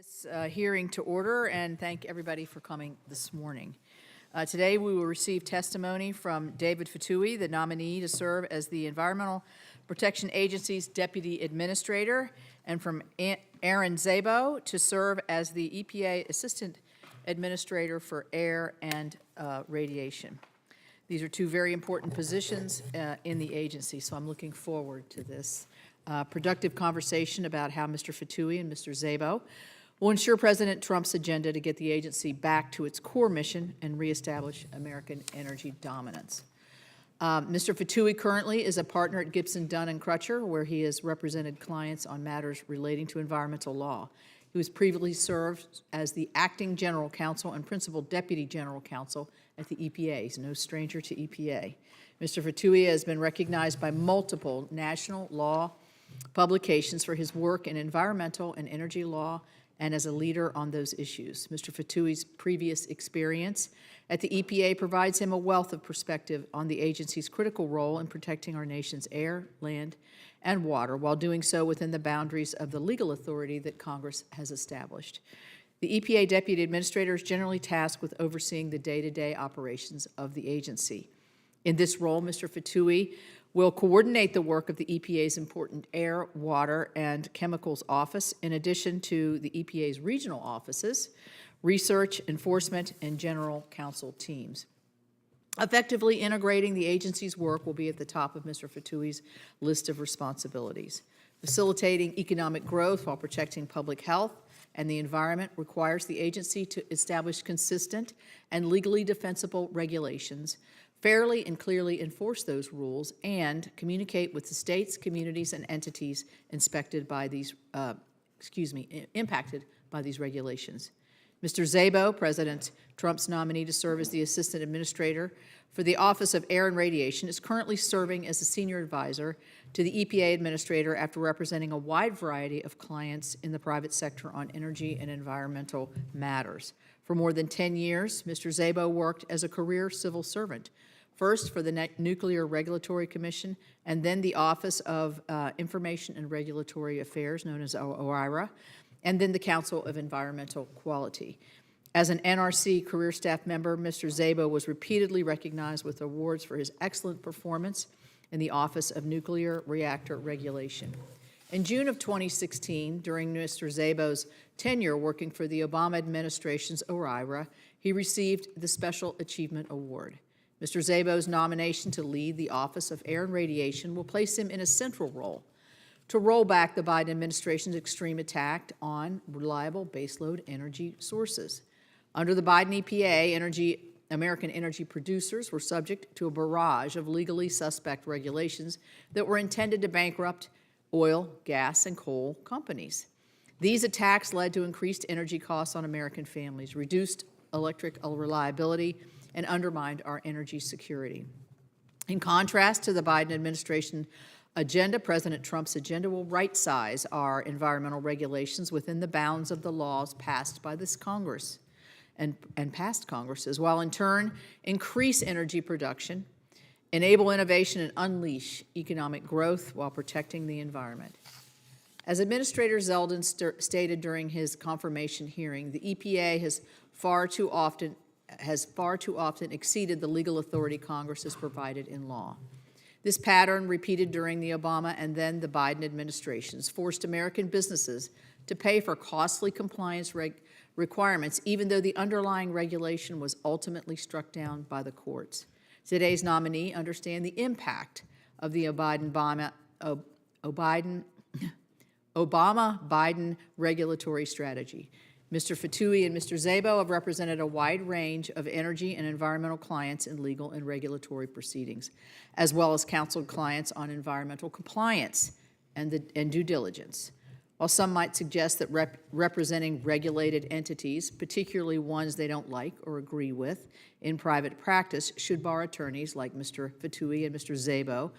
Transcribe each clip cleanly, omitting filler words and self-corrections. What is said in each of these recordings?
This hearing to order and thank everybody for coming this morning. Today we will receive testimony from David Fotouhi, the nominee to serve as the Environmental Protection Agency's Deputy Administrator, and from Aaron Szabo to serve as the EPA Assistant Administrator for Air and Radiation. These are two very important positions in the agency, so I'm looking forward to this productive conversation about how Mr. Fotouhi and Mr. Szabo will ensure President Trump's agenda to get the agency back to its core mission and reestablish American energy dominance. Mr. Fotouhi currently is a partner at Gibson, Dunn & Crutcher, where he has represented clients on matters relating to environmental law. He was previously served as the acting general counsel and principal deputy general counsel at the EPA. He's no stranger to EPA. Mr. Fotouhi has been recognized by multiple national law publications for his work in environmental and energy law and as a leader on those issues. Mr. Fotouhi's previous experience at the EPA provides him a wealth of perspective on the agency's critical role in protecting our nation's air, land, and water, while doing so within the boundaries of the legal authority that Congress has established. The EPA Deputy Administrator is generally tasked with overseeing the day-to-day operations of the agency. In this role, Mr. Fotouhi will coordinate the work of the EPA's important Air, Water, and Chemicals Office, in addition to the EPA's regional offices, research, enforcement, and general counsel teams. Effectively integrating the agency's work will be at the top of Mr. Fotouhi's list of responsibilities. Facilitating economic growth while protecting public health and the environment requires the agency to establish consistent and legally defensible regulations, fairly and clearly enforce those rules, and communicate with the states, communities, and entities impacted by these regulations. Mr. Szabo, President Trump's nominee to serve as the Assistant Administrator for the Office of Air and Radiation, is currently serving as a senior advisor to the EPA Administrator after representing a wide variety of clients in the private sector on energy and environmental matters. For more than 10 years, Mr. Szabo worked as a career civil servant, first for the Nuclear Regulatory Commission and then the Office of Information and Regulatory Affairs, known as OIRA, and then the Council of Environmental Quality. As an NRC career staff member, Mr. Szabo was repeatedly recognized with awards for his excellent performance in the Office of Nuclear Reactor Regulation. In June of 2016, during Mr. Szabo's tenure working for the Obama administration's OIRA, he received the Special Achievement Award. Mr. Szabo's nomination to lead the Office of Air and Radiation will place him in a central role to roll back the Biden administration's extreme attack on reliable baseload energy sources. Under the Biden EPA, American energy producers were subject to a barrage of legally suspect regulations that were intended to bankrupt oil, gas, and coal companies. These attacks led to increased energy costs on American families, reduced electric reliability, and undermined our energy security. In contrast to the Biden administration agenda, President Trump's agenda will right-size our environmental regulations within the bounds of the laws passed by this Congress and past Congresses, while in turn increase energy production, enable innovation, and unleash economic growth while protecting the environment. As Administrator Zeldin stated during his confirmation hearing, the EPA has far too often exceeded the legal authority Congress has provided in law. This pattern, repeated during the Obama and then the Biden administrations, forced American businesses to pay for costly compliance requirements, even though the underlying regulation was ultimately struck down by the courts. Today's nominee understands the impact of the Obama-Biden regulatory strategy. Mr. Fotouhi and Mr. Szabo have represented a wide range of energy and environmental clients in legal and regulatory proceedings, as well as counseled clients on environmental compliance and due diligence. While some might suggest that representing regulated entities, particularly ones they don't like or agree with, in private practice should bar attorneys like Mr. Fotouhi and Mr. Szabo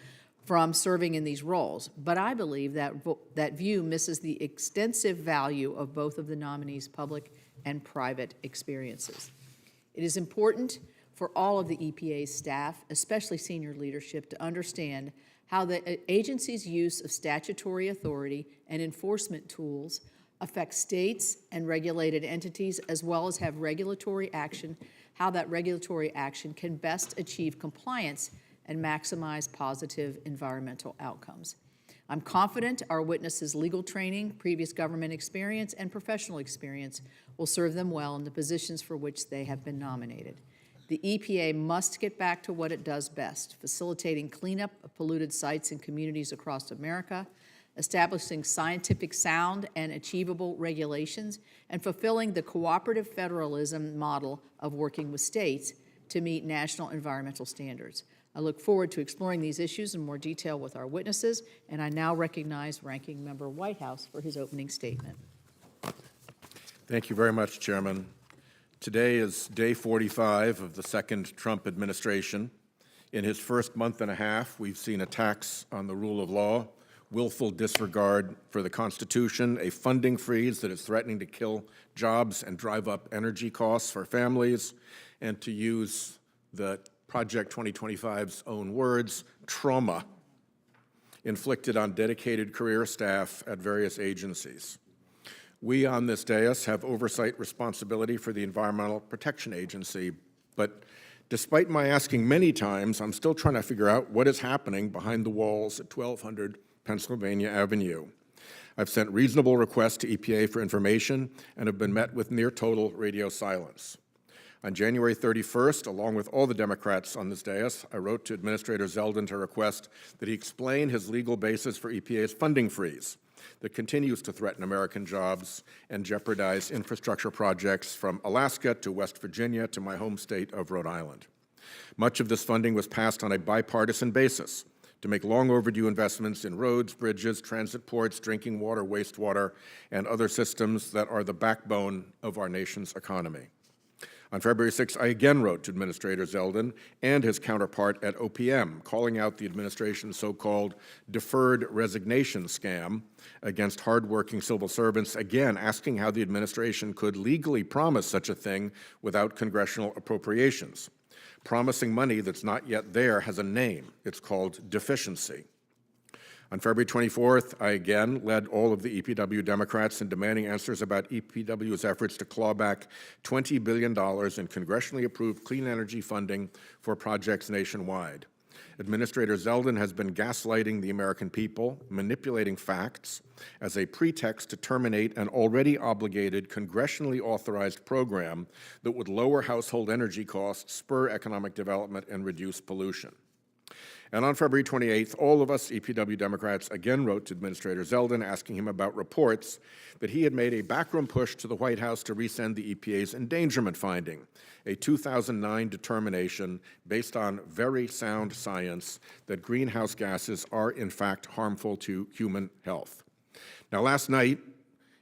from serving in these roles, but I believe that view misses the extensive value of both of the nominees' public and private experiences. It is important for all of the EPA's staff, especially senior leadership, to understand how the agency's use of statutory authority and enforcement tools affect states and regulated entities, as well as have regulatory action, how that regulatory action can best achieve compliance and maximize positive environmental outcomes. I'm confident our witnesses' legal training, previous government experience, and professional experience will serve them well in the positions for which they have been nominated. The EPA must get back to what it does best, facilitating cleanup of polluted sites and communities across America, establishing scientific sound and achievable regulations, and fulfilling the cooperative federalism model of working with states to meet national environmental standards. I look forward to exploring these issues in more detail with our witnesses, and I now recognize Ranking Member Whitehouse for his opening statement. Thank you very much, Chairman. Today is day 45 of the second Trump administration. In his first month and a half, we've seen attacks on the rule of law, willful disregard for the Constitution, a funding freeze that is threatening to kill jobs and drive up energy costs for families, and to use the Project 2025's own words, trauma inflicted on dedicated career staff at various agencies. We on this dais have oversight responsibility for the Environmental Protection Agency, but despite my asking many times, I'm still trying to figure out what is happening behind the walls at 1200 Pennsylvania Avenue. I've sent reasonable requests to EPA for information and have been met with near total radio silence. On January 31st, along with all the Democrats on this dais, I wrote to Administrator Zeldin to request that he explain his legal basis for EPA's funding freeze that continues to threaten American jobs and jeopardize infrastructure projects from Alaska to West Virginia to my home state of Rhode Island. Much of this funding was passed on a bipartisan basis to make long overdue investments in roads, bridges, transit ports, drinking water, wastewater, and other systems that are the backbone of our nation's economy. On February 6, I again wrote to Administrator Zeldin and his counterpart at OPM, calling out the administration's so-called deferred resignation scam against hardworking civil servants, again asking how the administration could legally promise such a thing without congressional appropriations. Promising money that's not yet there has a name. It's called deficiency. On February 24th, I again led all of the EPW Democrats in demanding answers about EPW's efforts to claw back $20 billion in congressionally approved clean energy funding for projects nationwide. Administrator Zeldin has been gaslighting the American people, manipulating facts as a pretext to terminate an already obligated, congressionally authorized program that would lower household energy costs, spur economic development, and reduce pollution. And on February 28th, all of us EPW Democrats again wrote to Administrator Zeldin asking him about reports that he had made a backroom push to the White House to resend the EPA's endangerment finding, a 2009 determination based on very sound science that greenhouse gases are in fact harmful to human health. Now, last night,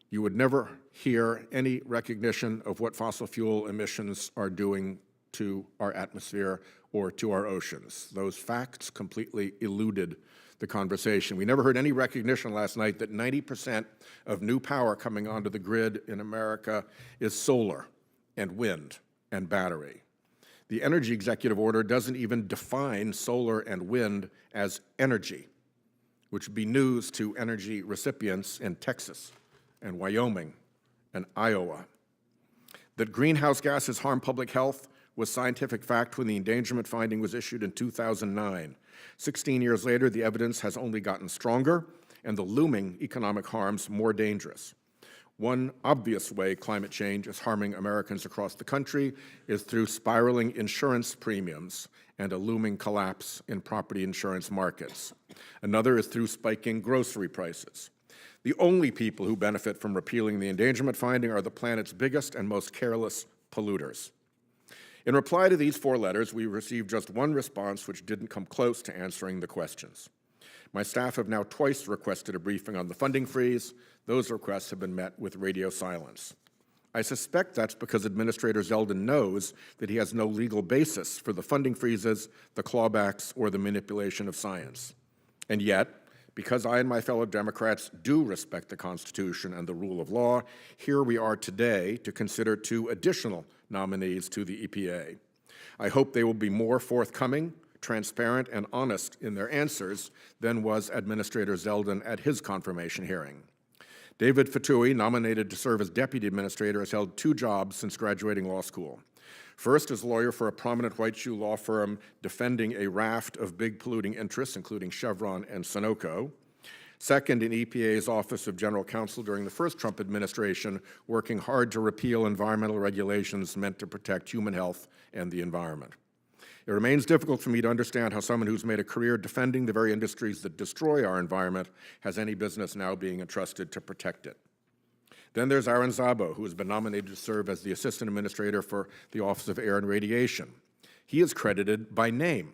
you would never hear any recognition of what fossil fuel emissions are doing to our atmosphere or to our oceans. Those facts completely eluded the conversation. We never heard any recognition last night that 90% of new power coming onto the grid in America is solar and wind and battery. The Energy Executive Order doesn't even define solar and wind as energy, which would be news to energy recipients in Texas and Wyoming and Iowa. That greenhouse gases harm public health was scientific fact when the endangerment finding was issued in 2009. 16 years later, the evidence has only gotten stronger and the looming economic harms more dangerous. One obvious way climate change is harming Americans across the country is through spiraling insurance premiums and a looming collapse in property insurance markets. Another is through spiking grocery prices. The only people who benefit from repealing the endangerment finding are the planet's biggest and most careless polluters. In reply to these 4 letters, we received just one response which didn't come close to answering the questions. My staff have now twice requested a briefing on the funding freeze. Those requests have been met with radio silence. I suspect that's because Administrator Zeldin knows that he has no legal basis for the funding freezes, the clawbacks, or the manipulation of science. And yet, because I and my fellow Democrats do respect the Constitution and the rule of law, here we are today to consider 2 additional nominees to the EPA. I hope they will be more forthcoming, transparent, and honest in their answers than was Administrator Zeldin at his confirmation hearing. David Fotouhi, nominated to serve as Deputy Administrator, has held 2 jobs since graduating law school. First, as lawyer for a prominent white shoe law firm defending a raft of big polluting interests, including Chevron and Sunoco. Second, in EPA's Office of General Counsel during the first Trump administration, working hard to repeal environmental regulations meant to protect human health and the environment. It remains difficult for me to understand how someone who's made a career defending the very industries that destroy our environment has any business now being entrusted to protect it. Then there's Aaron Szabo, who has been nominated to serve as the Assistant Administrator for the Office of Air and Radiation. He is credited by name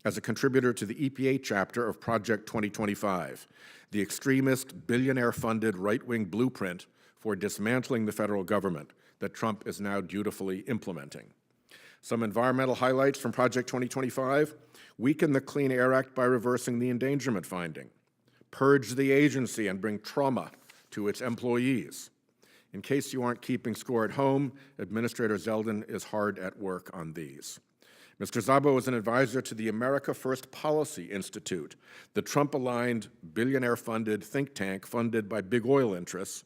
as a contributor to the EPA chapter of Project 2025, the extremist, billionaire-funded right-wing blueprint for dismantling the federal government that Trump is now dutifully implementing. Some environmental highlights from Project 2025: weaken the Clean Air Act by reversing the endangerment finding, purge the agency and bring trauma to its employees. In case you aren't keeping score at home, Administrator Zeldin is hard at work on these. Mr. Szabo is an advisor to the America First Policy Institute, the Trump-aligned, billionaire-funded think tank funded by big oil interests,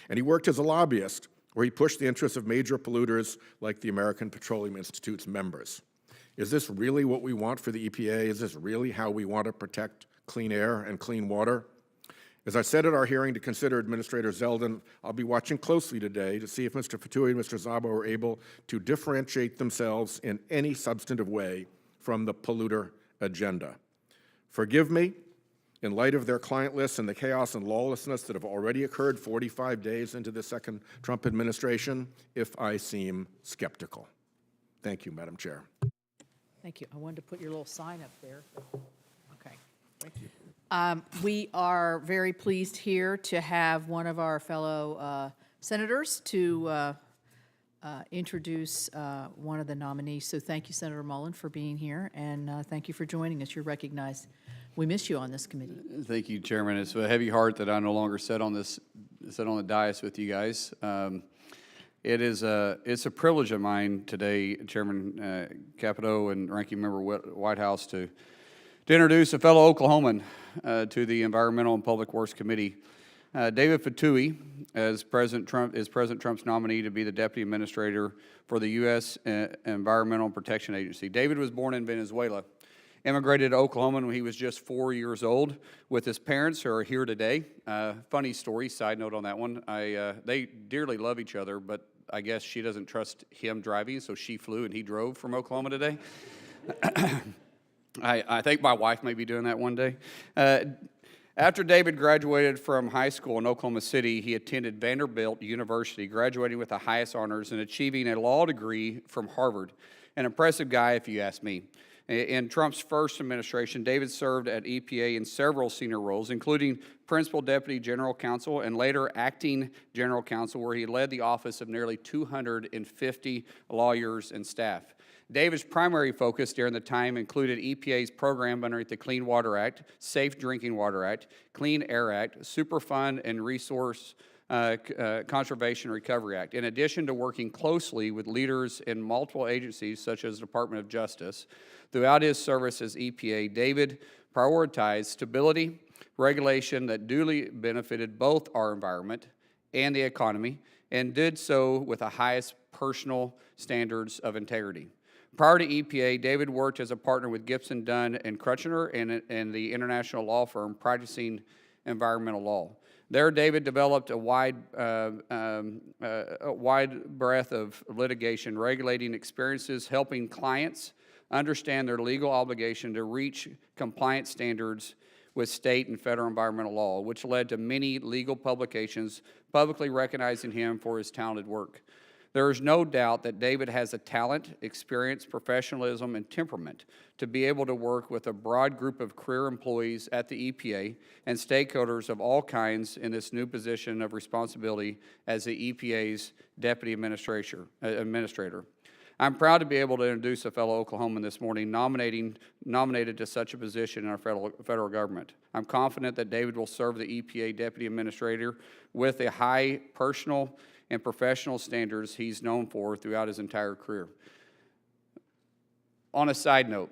and he worked as a lobbyist where he pushed the interests of major polluters like the American Petroleum Institute's members. Is this really what we want for the EPA? Is this really how we want to protect clean air and clean water? As I said at our hearing to consider Administrator Zeldin, I'll be watching closely today to see if Mr. Fotouhi and Mr. Szabo are able to differentiate themselves in any substantive way from the polluter agenda. Forgive me, in light of their client lists and the chaos and lawlessness that have already occurred 45 days into the second Trump administration, if I seem skeptical. Thank you, Madam Chair. Thank you. I wanted to put your little sign up there. Okay. Thank you. We are very pleased here to have one of our fellow senators to introduce one of the nominees. So thank you, Senator Mullen, for being here, and thank you for joining us. You're recognized. We miss you on this committee. Thank you, Chairman. It's a heavy heart that I no longer sit on the dais with you guys. It's a privilege of mine today, Chairman Capito and Ranking Member White House, to introduce a fellow Oklahoman to the Environmental and Public Works Committee. David Fotouhi, as President Trump's nominee to be the Deputy Administrator for the U.S. Environmental Protection Agency. David was born in Venezuela, immigrated to Oklahoma when he was just 4 years old with his parents, who are here today. Funny story, side note on that one. They dearly love each other, but I guess she doesn't trust him driving, so she flew and he drove from Oklahoma today. I think my wife may be doing that one day. After David graduated from high school in Oklahoma City, he attended Vanderbilt University, graduating with the highest honors and achieving a law degree from Harvard. An impressive guy, if you ask me. In Trump's first administration, David served at EPA in several senior roles, including Principal Deputy General Counsel and later Acting General Counsel, where he led the office of nearly 250 lawyers and staff. David's primary focus during the time included EPA's program underneath the Clean Water Act, Safe Drinking Water Act, Clean Air Act, Superfund, and Resource Conservation Recovery Act. In addition to working closely with leaders in multiple agencies such as the Department of Justice, throughout his service as EPA, David prioritized stability, regulation that duly benefited both our environment and the economy, and did so with the highest personal standards of integrity. Prior to EPA, David worked as a partner with Gibson, Dunn, and Crutchener and the international law firm practicing environmental law. There, David developed a wide breadth of litigation, regulating experiences, helping clients understand their legal obligation to reach compliance standards with state and federal environmental law, which led to many legal publications publicly recognizing him for his talented work. There is no doubt that David has a talent, experience, professionalism, and temperament to be able to work with a broad group of career employees at the EPA and stakeholders of all kinds in this new position of responsibility as the EPA's Deputy Administrator. I'm proud to be able to introduce a fellow Oklahoman this morning nominated to such a position in our federal government. I'm confident that David will serve the EPA Deputy Administrator with the high personal and professional standards he's known for throughout his entire career. On a side note,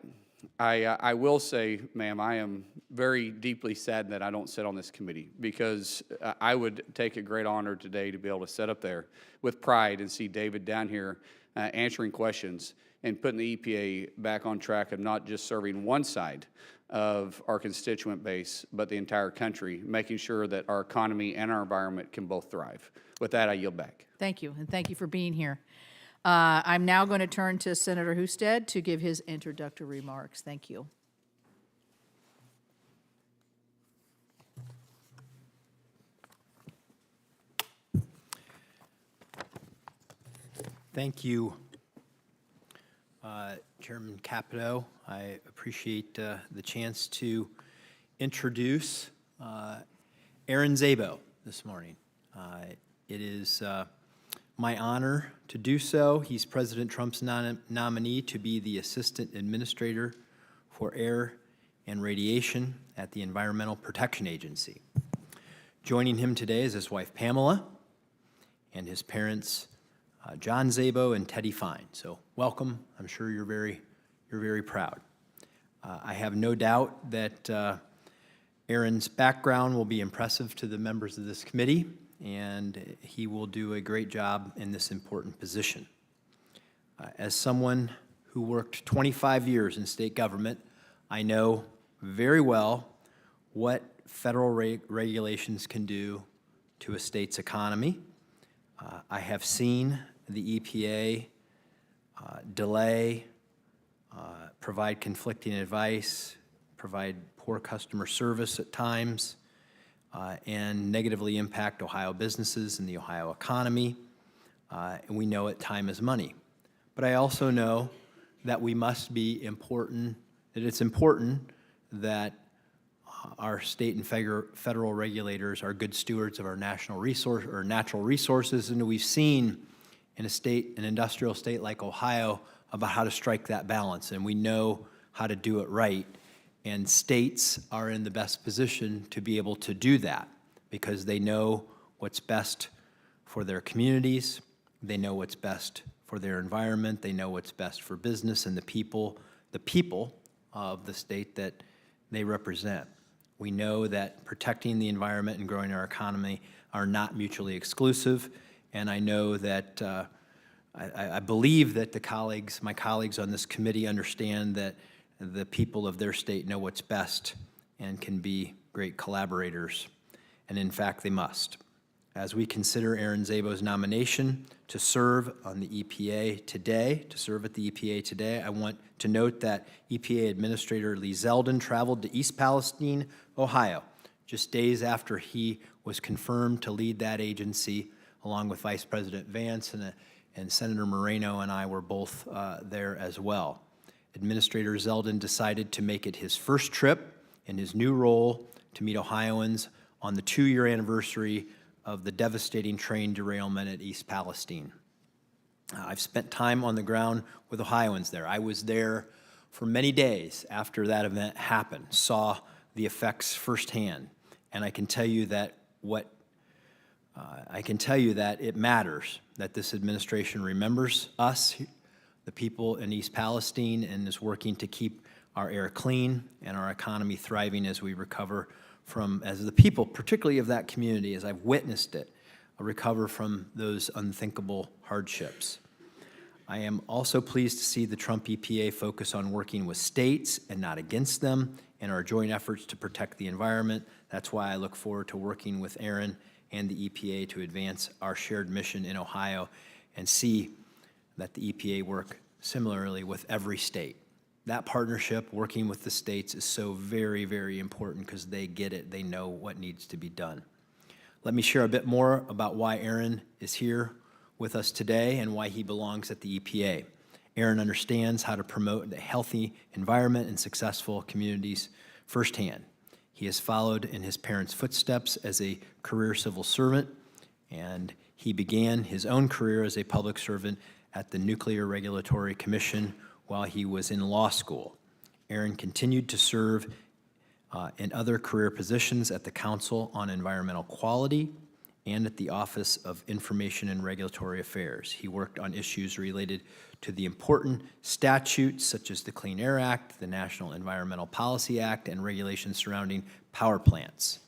I will say, ma'am, I am very deeply saddened that I don't sit on this committee, because I would take a great honor today to be able to sit up there with pride and see David down here answering questions and putting the EPA back on track of not just serving one side of our constituent base, but the entire country, making sure that our economy and our environment can both thrive. With that, I yield back. Thank you, and thank you for being here. I'm now going to turn to Senator Husted to give his introductory remarks. Thank you. Thank you, Chairman Capito. I appreciate the chance to introduce Aaron Szabo this morning. It is my honor to do so. He's President Trump's nominee to be the Assistant Administrator for Air and Radiation at the Environmental Protection Agency. Joining him today is his wife Pamela and his parents John Szabo and Teddy Fine. So welcome. I'm sure you're very proud. I have no doubt that Aaron's background will be impressive to the members of this committee, and he will do a great job in this important position. As someone who worked 25 years in state government, I know very well what federal regulations can do to a state's economy. I have seen the EPA delay, provide conflicting advice, provide poor customer service at times, and negatively impact Ohio businesses and the Ohio economy. And we know that time is money. But I also know that we must be important, that it's important that our state and federal regulators are good stewards of our natural resources, and we've seen in an industrial state like Ohio about how to strike that balance, and we know how to do it right. And states are in the best position to be able to do that because they know what's best for their communities, they know what's best for their environment, they know what's best for business and the people of the state that they represent. We know that protecting the environment and growing our economy are not mutually exclusive, and I know that I believe that my colleagues on this committee understand that the people of their state know what's best and can be great collaborators, and in fact, they must. As we consider Aaron Szabo's nomination to serve on the EPA today, I want to note that EPA Administrator Lee Zeldin traveled to East Palestine, Ohio, just days after he was confirmed to lead that agency, along with Vice President Vance and Senator Moreno and I were both there as well. Administrator Zeldin decided to make it his first trip in his new role to meet Ohioans on the 2-year anniversary of the devastating train derailment at East Palestine. I've spent time on the ground with Ohioans there. I was there for many days after that event happened, saw the effects firsthand, and I can tell you that it matters that this administration remembers us, the people in East Palestine, and is working to keep our air clean and our economy thriving as we recover as the people, particularly of that community, as I've witnessed it, recover from those unthinkable hardships. I am also pleased to see the Trump EPA focus on working with states and not against them in our joint efforts to protect the environment. That's why I look forward to working with Aaron and the EPA to advance our shared mission in Ohio and see that the EPA work similarly with every state. That partnership, working with the states, is so very, very important because they get it. They know what needs to be done. Let me share a bit more about why Aaron is here with us today and why he belongs at the EPA. Aaron understands how to promote a healthy environment and successful communities firsthand. He has followed in his parents' footsteps as a career civil servant, and he began his own career as a public servant at the Nuclear Regulatory Commission while he was in law school. Aaron continued to serve in other career positions at the Council on Environmental Quality and at the Office of Information and Regulatory Affairs. He worked on issues related to the important statutes such as the Clean Air Act, the National Environmental Policy Act, and regulations surrounding power plants.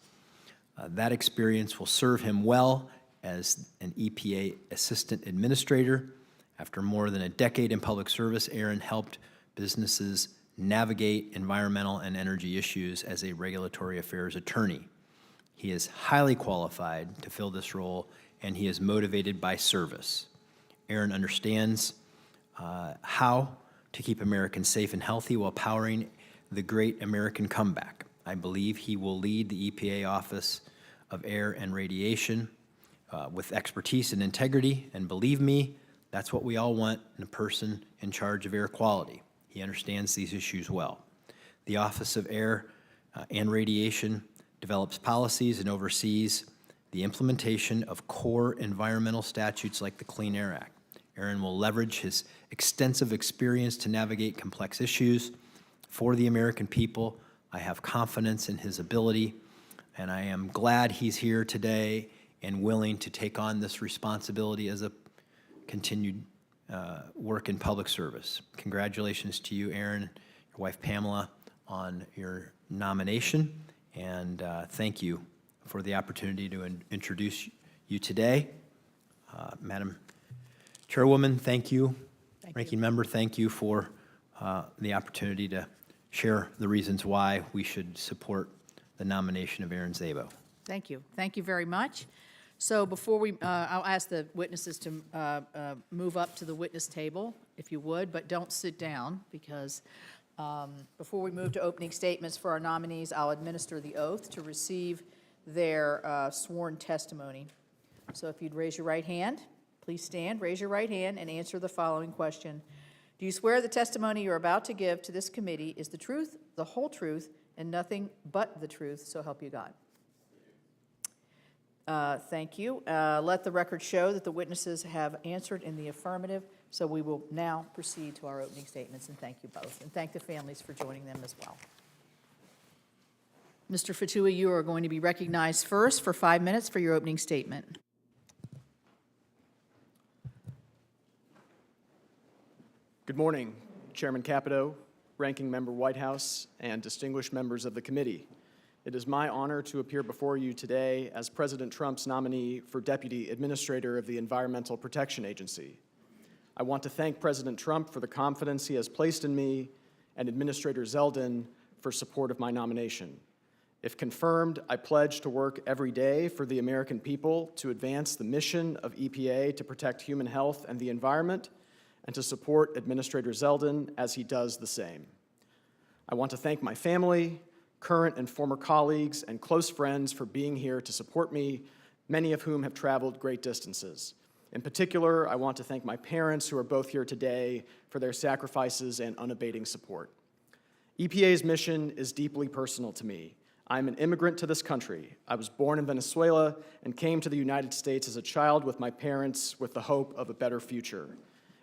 That experience will serve him well as an EPA Assistant Administrator. After more than a decade in public service, Aaron helped businesses navigate environmental and energy issues as a regulatory affairs attorney. He is highly qualified to fill this role, and he is motivated by service. Aaron understands how to keep Americans safe and healthy while powering the great American comeback. I believe he will lead the EPA Office of Air and Radiation with expertise and integrity, and believe me, that's what we all want in a person in charge of air quality. He understands these issues well. The Office of Air and Radiation develops policies and oversees the implementation of core environmental statutes like the Clean Air Act. Aaron will leverage his extensive experience to navigate complex issues for the American people. I have confidence in his ability, and I am glad he's here today and willing to take on this responsibility as a continued work in public service. Congratulations to you, Aaron, your wife Pamela, on your nomination, and thank you for the opportunity to introduce you today. Madam Chairwoman, thank you. Ranking Member, thank you for the opportunity to share the reasons why we should support the nomination of Aaron Szabo. Thank you. Thank you very much. So before we, I'll ask the witnesses to move up to the witness table, if you would, but don't sit down, because before we move to opening statements for our nominees, I'll administer the oath to receive their sworn testimony. So if you'd raise your right hand, please stand, raise your right hand, and answer the following question. Do you swear the testimony you're about to give to this committee is the truth, the whole truth, and nothing but the truth, so help you God? Thank you. Let the record show that the witnesses have answered in the affirmative, so we will now proceed to our opening statements, and thank you both, and thank the families for joining them as well. Mr. Fotouhi, you are going to be recognized first for 5 minutes for your opening statement. Good morning, Chairman Capito, Ranking Member Whitehouse, and distinguished members of the committee. It is my honor to appear before you today as President Trump's nominee for Deputy Administrator of the Environmental Protection Agency. I want to thank President Trump for the confidence he has placed in me and Administrator Zeldin for support of my nomination. If confirmed, I pledge to work every day for the American people to advance the mission of EPA to protect human health and the environment, and to support Administrator Zeldin as he does the same. I want to thank my family, current and former colleagues, and close friends for being here to support me, many of whom have traveled great distances. In particular, I want to thank my parents, who are both here today, for their sacrifices and unabating support. EPA's mission is deeply personal to me. I'm an immigrant to this country. I was born in Venezuela and came to the United States as a child with my parents with the hope of a better future.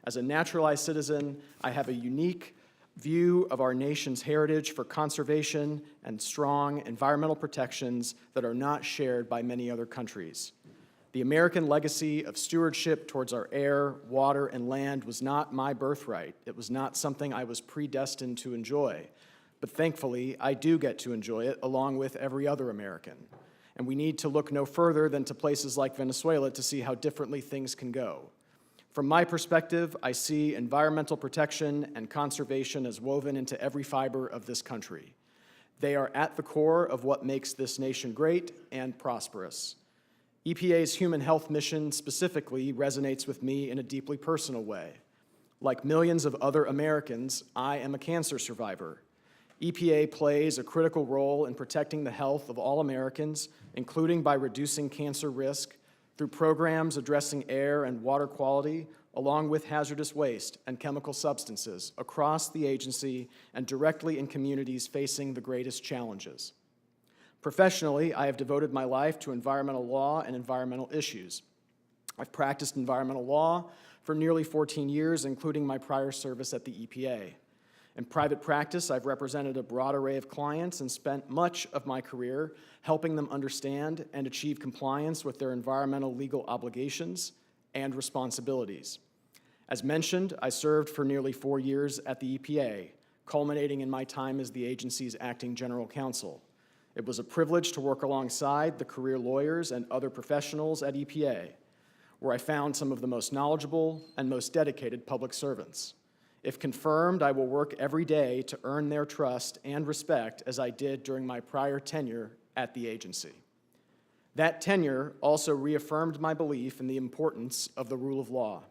As a naturalized citizen, I have a unique view of our nation's heritage for conservation and strong environmental protections that are not shared by many other countries. The American legacy of stewardship towards our air, water, and land was not my birthright. It was not something I was predestined to enjoy. But thankfully, I do get to enjoy it along with every other American. And we need to look no further than to places like Venezuela to see how differently things can go. From my perspective, I see environmental protection and conservation as woven into every fiber of this country. They are at the core of what makes this nation great and prosperous. EPA's human health mission specifically resonates with me in a deeply personal way. Like millions of other Americans, I am a cancer survivor. EPA plays a critical role in protecting the health of all Americans, including by reducing cancer risk through programs addressing air and water quality, along with hazardous waste and chemical substances across the agency and directly in communities facing the greatest challenges. Professionally, I have devoted my life to environmental law and environmental issues. I've practiced environmental law for nearly 14 years, including my prior service at the EPA. In private practice, I've represented a broad array of clients and spent much of my career helping them understand and achieve compliance with their environmental legal obligations and responsibilities. As mentioned, I served for nearly 4 years at the EPA, culminating in my time as the agency's acting general counsel. It was a privilege to work alongside the career lawyers and other professionals at EPA, where I found some of the most knowledgeable and most dedicated public servants. If confirmed, I will work every day to earn their trust and respect as I did during my prior tenure at the agency. That tenure also reaffirmed my belief in the importance of the rule of law.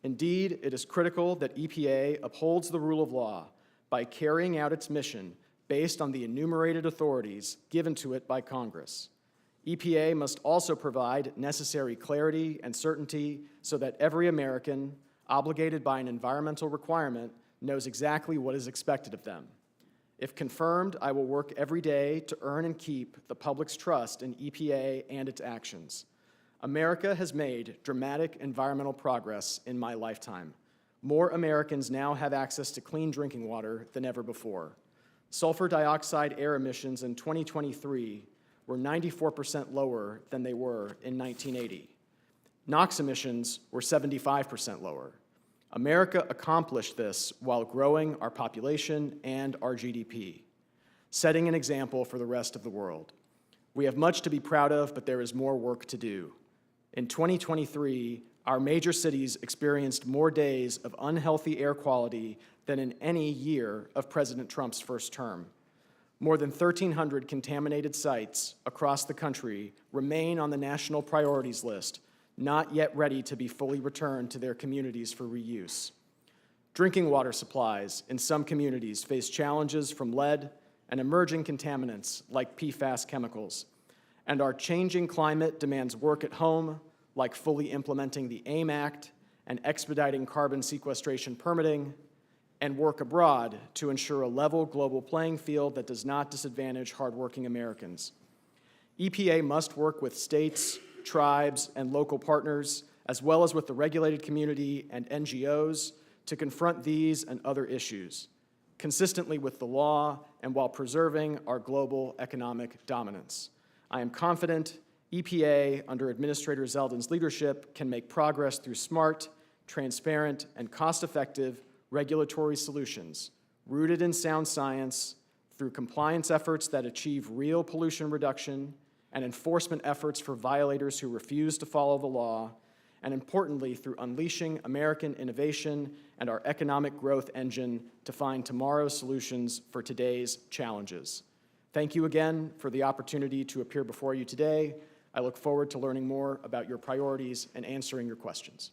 Indeed, it is critical that EPA upholds the rule of law by carrying out its mission based on the enumerated authorities given to it by Congress. EPA must also provide necessary clarity and certainty so that every American obligated by an environmental requirement knows exactly what is expected of them. If confirmed, I will work every day to earn and keep the public's trust in EPA and its actions. America has made dramatic environmental progress in my lifetime. More Americans now have access to clean drinking water than ever before. Sulfur dioxide air emissions in 2023 were 94% lower than they were in 1980. NOx emissions were 75% lower. America accomplished this while growing our population and our GDP, setting an example for the rest of the world. We have much to be proud of, but there is more work to do. In 2023, our major cities experienced more days of unhealthy air quality than in any year of President Trump's first term. More than 1,300 contaminated sites across the country remain on the national priorities list, not yet ready to be fully returned to their communities for reuse. Drinking water supplies in some communities face challenges from lead and emerging contaminants like PFAS chemicals. And our changing climate demands work at home, like fully implementing the AIM Act and expediting carbon sequestration permitting, and work abroad to ensure a level global playing field that does not disadvantage hardworking Americans. EPA must work with states, tribes, and local partners, as well as with the regulated community and NGOs, to confront these and other issues, consistently with the law and while preserving our global economic dominance. I am confident EPA, under Administrator Zeldin's leadership, can make progress through smart, transparent, and cost-effective regulatory solutions, rooted in sound science, through compliance efforts that achieve real pollution reduction, and enforcement efforts for violators who refuse to follow the law, and importantly, through unleashing American innovation and our economic growth engine to find tomorrow's solutions for today's challenges. Thank you again for the opportunity to appear before you today. I look forward to learning more about your priorities and answering your questions.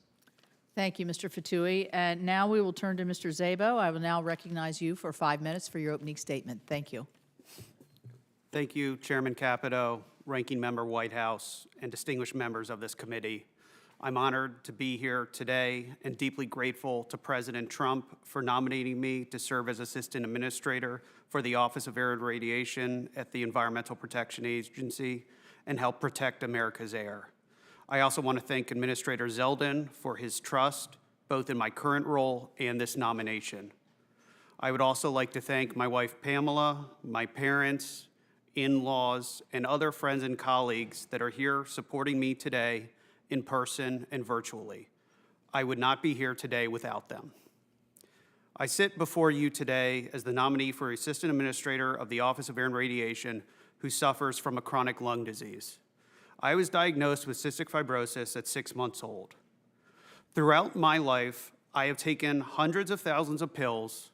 Thank you, Mr. Fotouhi. And now we will turn to Mr. Szabo. I will now recognize you for 5 minutes for your opening statement. Thank you. Thank you, Chairman Capito, Ranking Member Whitehouse, and distinguished members of this committee. I'm honored to be here today and deeply grateful to President Trump for nominating me to serve as Assistant Administrator for the Office of Air and Radiation at the Environmental Protection Agency and help protect America's air. I also want to thank Administrator Zeldin for his trust, both in my current role and this nomination. I would also like to thank my wife Pamela, my parents, in-laws, and other friends and colleagues that are here supporting me today in person and virtually. I would not be here today without them. I sit before you today as the nominee for Assistant Administrator of the Office of Air and Radiation who suffers from a chronic lung disease. I was diagnosed with cystic fibrosis at 6 months old. Throughout my life, I have taken hundreds of thousands of pills,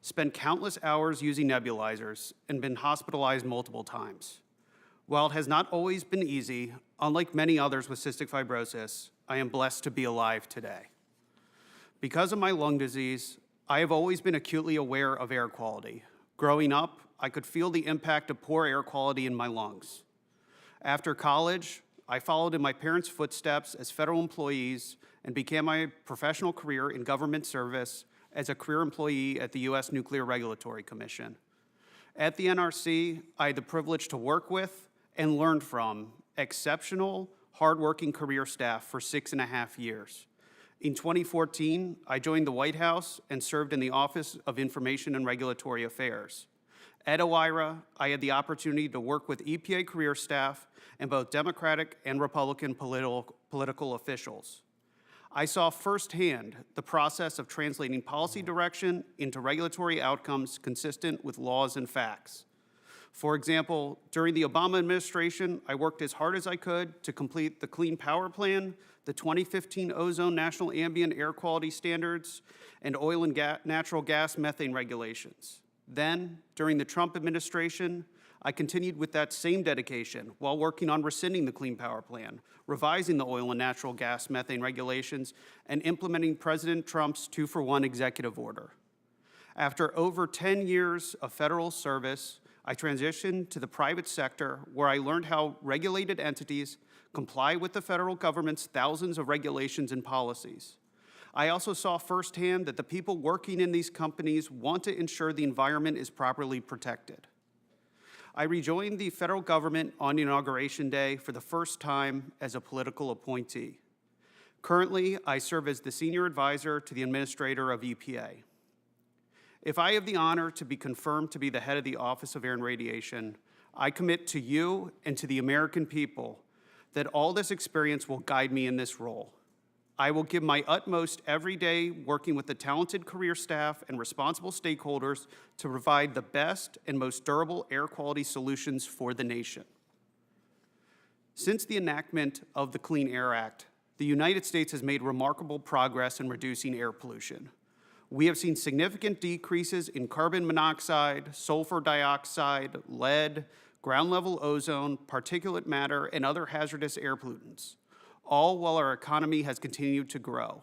spent countless hours using nebulizers, and been hospitalized multiple times. While it has not always been easy, unlike many others with cystic fibrosis, I am blessed to be alive today. Because of my lung disease, I have always been acutely aware of air quality. Growing up, I could feel the impact of poor air quality in my lungs. After college, I followed in my parents' footsteps as federal employees and began my professional career in government service as a career employee at the U.S. Nuclear Regulatory Commission. At the NRC, I had the privilege to work with and learn from exceptional, hardworking career staff for 6.5 years. In 2014, I joined the White House and served in the Office of Information and Regulatory Affairs. At OIRA, I had the opportunity to work with EPA career staff and both Democratic and Republican political officials. I saw firsthand the process of translating policy direction into regulatory outcomes consistent with laws and facts. For example, during the Obama administration, I worked as hard as I could to complete the Clean Power Plan, the 2015 Ozone National Ambient Air Quality Standards, and oil and natural gas methane regulations. Then, during the Trump administration, I continued with that same dedication while working on rescinding the Clean Power Plan, revising the oil and natural gas methane regulations, and implementing President Trump's 2-for-1 executive order. After over 10 years of federal service, I transitioned to the private sector where I learned how regulated entities comply with the federal government's thousands of regulations and policies. I also saw firsthand that the people working in these companies want to ensure the environment is properly protected. I rejoined the federal government on Inauguration Day for the first time as a political appointee. Currently, I serve as the senior advisor to the administrator of EPA. If I have the honor to be confirmed to be the head of the Office of Air and Radiation, I commit to you and to the American people that all this experience will guide me in this role. I will give my utmost every day working with the talented career staff and responsible stakeholders to provide the best and most durable air quality solutions for the nation. Since the enactment of the Clean Air Act, the United States has made remarkable progress in reducing air pollution. We have seen significant decreases in carbon monoxide, sulfur dioxide, lead, ground-level ozone, particulate matter, and other hazardous air pollutants, all while our economy has continued to grow.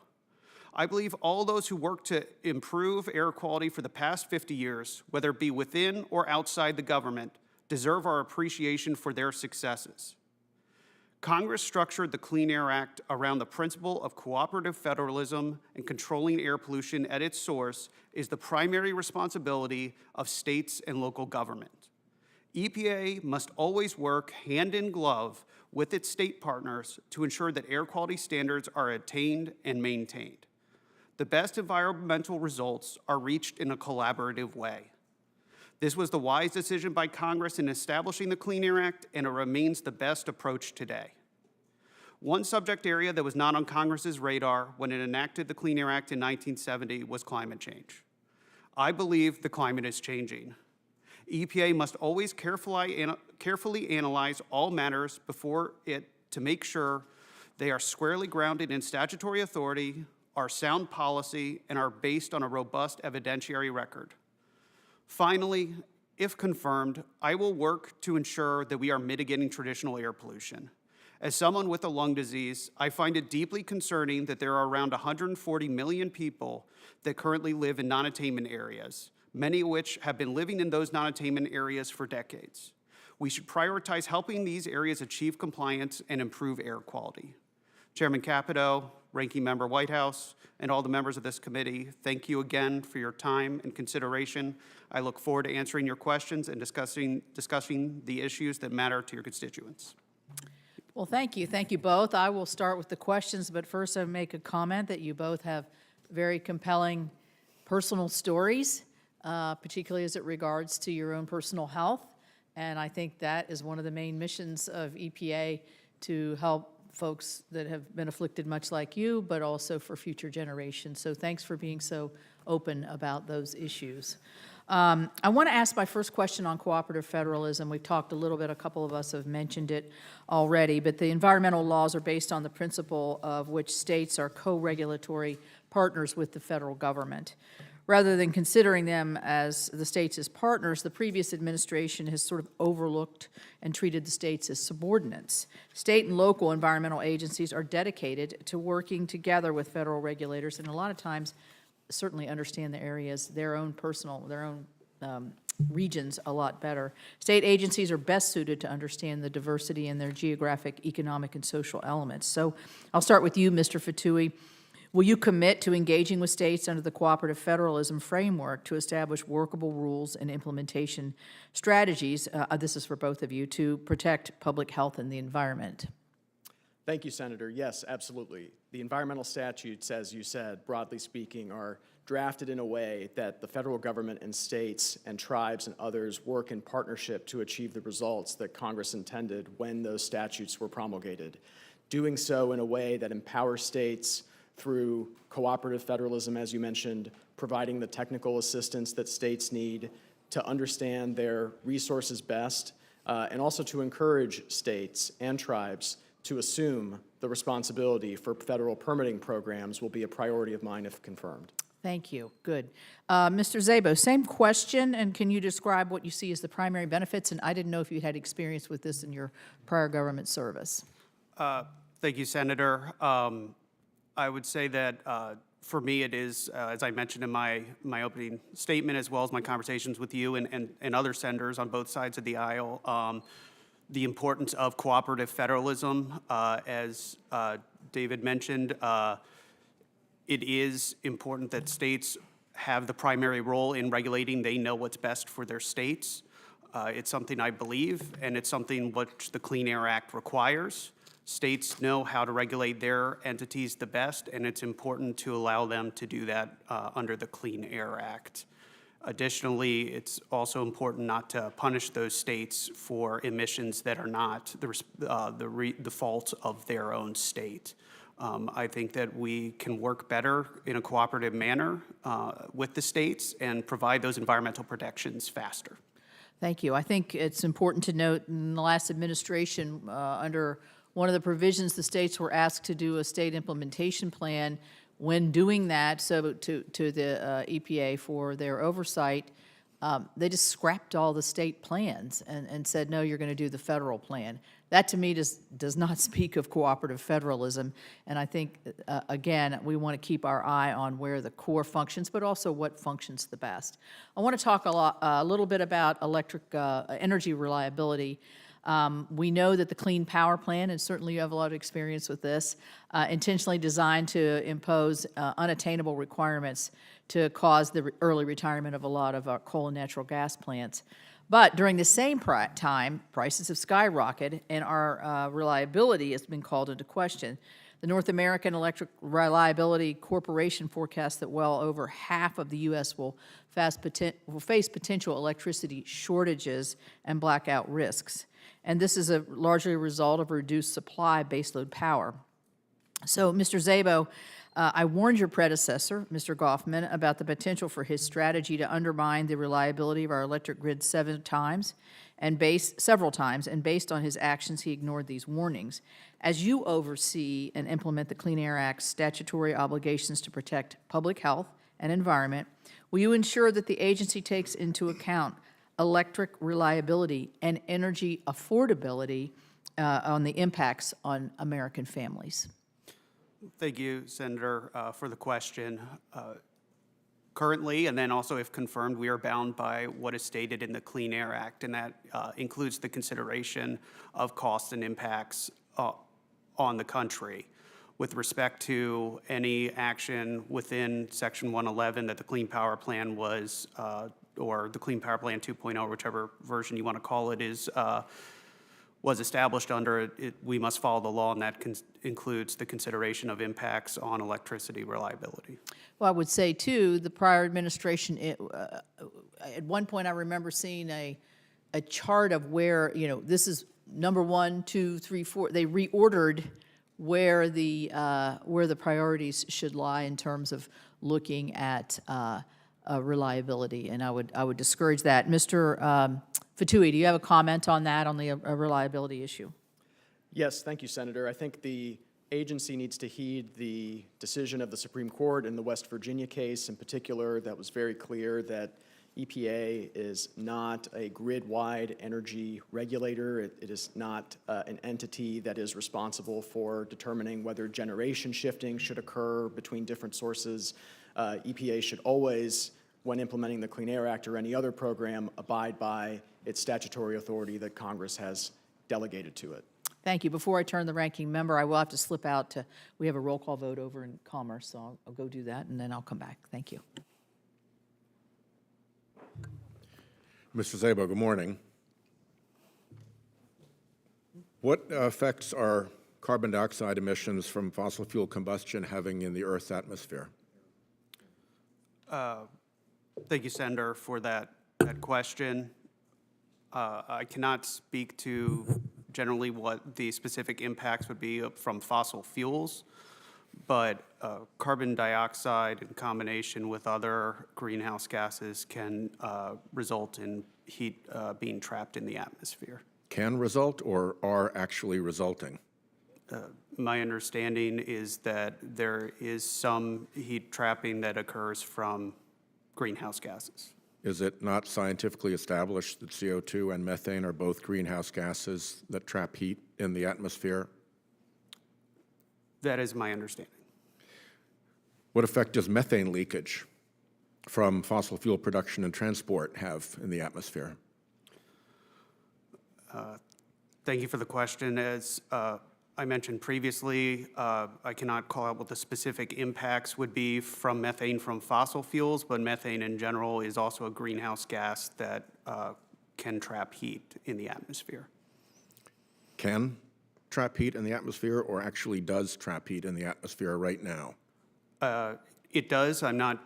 I believe all those who work to improve air quality for the past 50 years, whether it be within or outside the government, deserve our appreciation for their successes. Congress structured the Clean Air Act around the principle of cooperative federalism, and controlling air pollution at its source is the primary responsibility of states and local government. EPA must always work hand in glove with its state partners to ensure that air quality standards are attained and maintained. The best environmental results are reached in a collaborative way. This was the wise decision by Congress in establishing the Clean Air Act, and it remains the best approach today. One subject area that was not on Congress's radar when it enacted the Clean Air Act in 1970 was climate change. I believe the climate is changing. EPA must always carefully analyze all matters before it to make sure they are squarely grounded in statutory authority, are sound policy, and are based on a robust evidentiary record. Finally, if confirmed, I will work to ensure that we are mitigating traditional air pollution. As someone with a lung disease, I find it deeply concerning that there are around 140 million people that currently live in non-attainment areas, many of which have been living in those non-attainment areas for decades. We should prioritize helping these areas achieve compliance and improve air quality. Chairman Capito, Ranking Member Whitehouse, and all the members of this committee, thank you again for your time and consideration. I look forward to answering your questions and discussing the issues that matter to your constituents. Well, thank you. Thank you both. I will start with the questions, but first I make a comment that you both have very compelling personal stories, particularly as it regards to your own personal health. And I think that is one of the main missions of EPA, to help folks that have been afflicted much like you, but also for future generations. So thanks for being so open about those issues. I want to ask my first question on cooperative federalism. We've talked a little bit, a couple of us have mentioned it already, but the environmental laws are based on the principle of which states are co-regulatory partners with the federal government. Rather than considering them as the states as partners, the previous administration has sort of overlooked and treated the states as subordinates. State and local environmental agencies are dedicated to working together with federal regulators, and a lot of times certainly understand the areas, their own regions a lot better. State agencies are best suited to understand the diversity in their geographic, economic, and social elements. So I'll start with you, Mr. Fotouhi. Will you commit to engaging with states under the cooperative federalism framework to establish workable rules and implementation strategies, this is for both of you, to protect public health and the environment? Thank you, Senator. Yes, absolutely. The environmental statutes, as you said, broadly speaking, are drafted in a way that the federal government and states and tribes and others work in partnership to achieve the results that Congress intended when those statutes were promulgated. Doing so in a way that empowers states through cooperative federalism, as you mentioned, providing the technical assistance that states need to understand their resources best, and also to encourage states and tribes to assume the responsibility for federal permitting programs will be a priority of mine if confirmed. Thank you. Good. Mr. Szabo, same question, and can you describe what you see as the primary benefits? And I didn't know if you had experience with this in your prior government service. Thank you, Senator. I would say that for me it is, as I mentioned in my opening statement, as well as my conversations with you and other senators on both sides of the aisle, the importance of cooperative federalism. As David mentioned, it is important that states have the primary role in regulating. They know what's best for their states. It's something I believe, and it's something which the Clean Air Act requires. States know how to regulate their entities the best, and it's important to allow them to do that under the Clean Air Act. Additionally, it's also important not to punish those states for emissions that are not the fault of their own state. I think that we can work better in a cooperative manner with the states and provide those environmental protections faster. Thank you. I think it's important to note in the last administration, under one of the provisions, the states were asked to do a state implementation plan. When doing that, so to the EPA for their oversight, they just scrapped all the state plans and said, no, you're going to do the federal plan. That, to me, does not speak of cooperative federalism. And I think, again, we want to keep our eye on where the core functions, but also what functions the best. I want to talk a little bit about electric energy reliability. We know that the Clean Power Plan, and certainly you have a lot of experience with this, intentionally designed to impose unattainable requirements to cause the early retirement of a lot of our coal and natural gas plants. But during the same time, prices have skyrocketed, and our reliability has been called into question. The North American Electric Reliability Corporation forecasts that well over half of the U.S. will face potential electricity shortages and blackout risks. And this is largely a result of reduced supply baseload power. So, Mr. Szabo, I warned your predecessor, Mr. Goffman, about the potential for his strategy to undermine the reliability of our electric grid several times, and based on his actions, he ignored these warnings. As you oversee and implement the Clean Air Act's statutory obligations to protect public health and environment, will you ensure that the agency takes into account electric reliability and energy affordability on the impacts on American families? Thank you, Senator, for the question. Currently, and then also if confirmed, we are bound by what is stated in the Clean Air Act, and that includes the consideration of costs and impacts on the country. With respect to any action within Section 111 that the Clean Power Plan was, or the Clean Power Plan 2.0, whichever version you want to call it, was established under, we must follow the law, and that includes the consideration of impacts on electricity reliability. Well, I would say, too, the prior administration, at one point I remember seeing a chart of where, this is number 1, 2, 3, 4. They reordered where the priorities should lie in terms of looking at reliability, and I would discourage that. Mr. Fotouhi, do you have a comment on that, on the reliability issue? Yes, thank you, Senator. I think the agency needs to heed the decision of the Supreme Court in the West Virginia case in particular that was very clear that EPA is not a grid-wide energy regulator. It is not an entity that is responsible for determining whether generation shifting should occur between different sources. EPA should always, when implementing the Clean Air Act or any other program, abide by its statutory authority that Congress has delegated to it. Thank you. Before I turn the ranking member, I will have to slip out to, we have a roll call vote over in Commerce, so I'll go do that, and then I'll come back. Thank you. Mr. Szabo, good morning. What effects are carbon dioxide emissions from fossil fuel combustion having in the Earth's atmosphere? Thank you, Senator, for that question. I cannot speak to generally what the specific impacts would be from fossil fuels, but carbon dioxide in combination with other greenhouse gases can result in heat being trapped in the atmosphere. Can result or are actually resulting? My understanding is that there is some heat trapping that occurs from greenhouse gases. Is it not scientifically established that CO2 and methane are both greenhouse gases that trap heat in the atmosphere? That is my understanding. What effect does methane leakage from fossil fuel production and transport have in the atmosphere? Thank you for the question. As I mentioned previously, I cannot call out what the specific impacts would be from methane from fossil fuels, but methane in general is also a greenhouse gas that can trap heat in the atmosphere. Can trap heat in the atmosphere or actually does trap heat in the atmosphere right now? It does. I'm not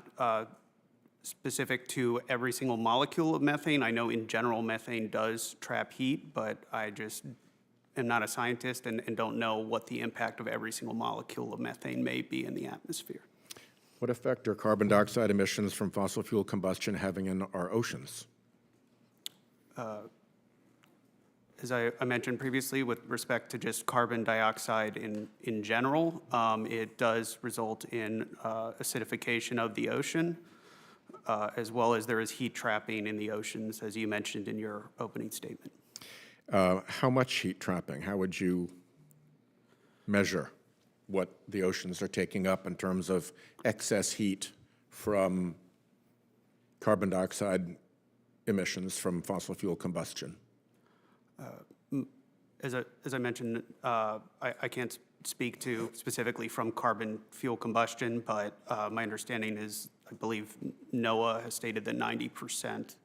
specific to every single molecule of methane. I know in general methane does trap heat, but I just am not a scientist and don't know what the impact of every single molecule of methane may be in the atmosphere. What effect are carbon dioxide emissions from fossil fuel combustion having in our oceans? As I mentioned previously, with respect to just carbon dioxide in general, it does result in acidification of the ocean, as well as there is heat trapping in the oceans, as you mentioned in your opening statement. How much heat trapping? How would you measure what the oceans are taking up in terms of excess heat from carbon dioxide emissions from fossil fuel combustion? As I mentioned, I can't speak to specifically from carbon fuel combustion, but my understanding is, I believe NOAA has stated that 90%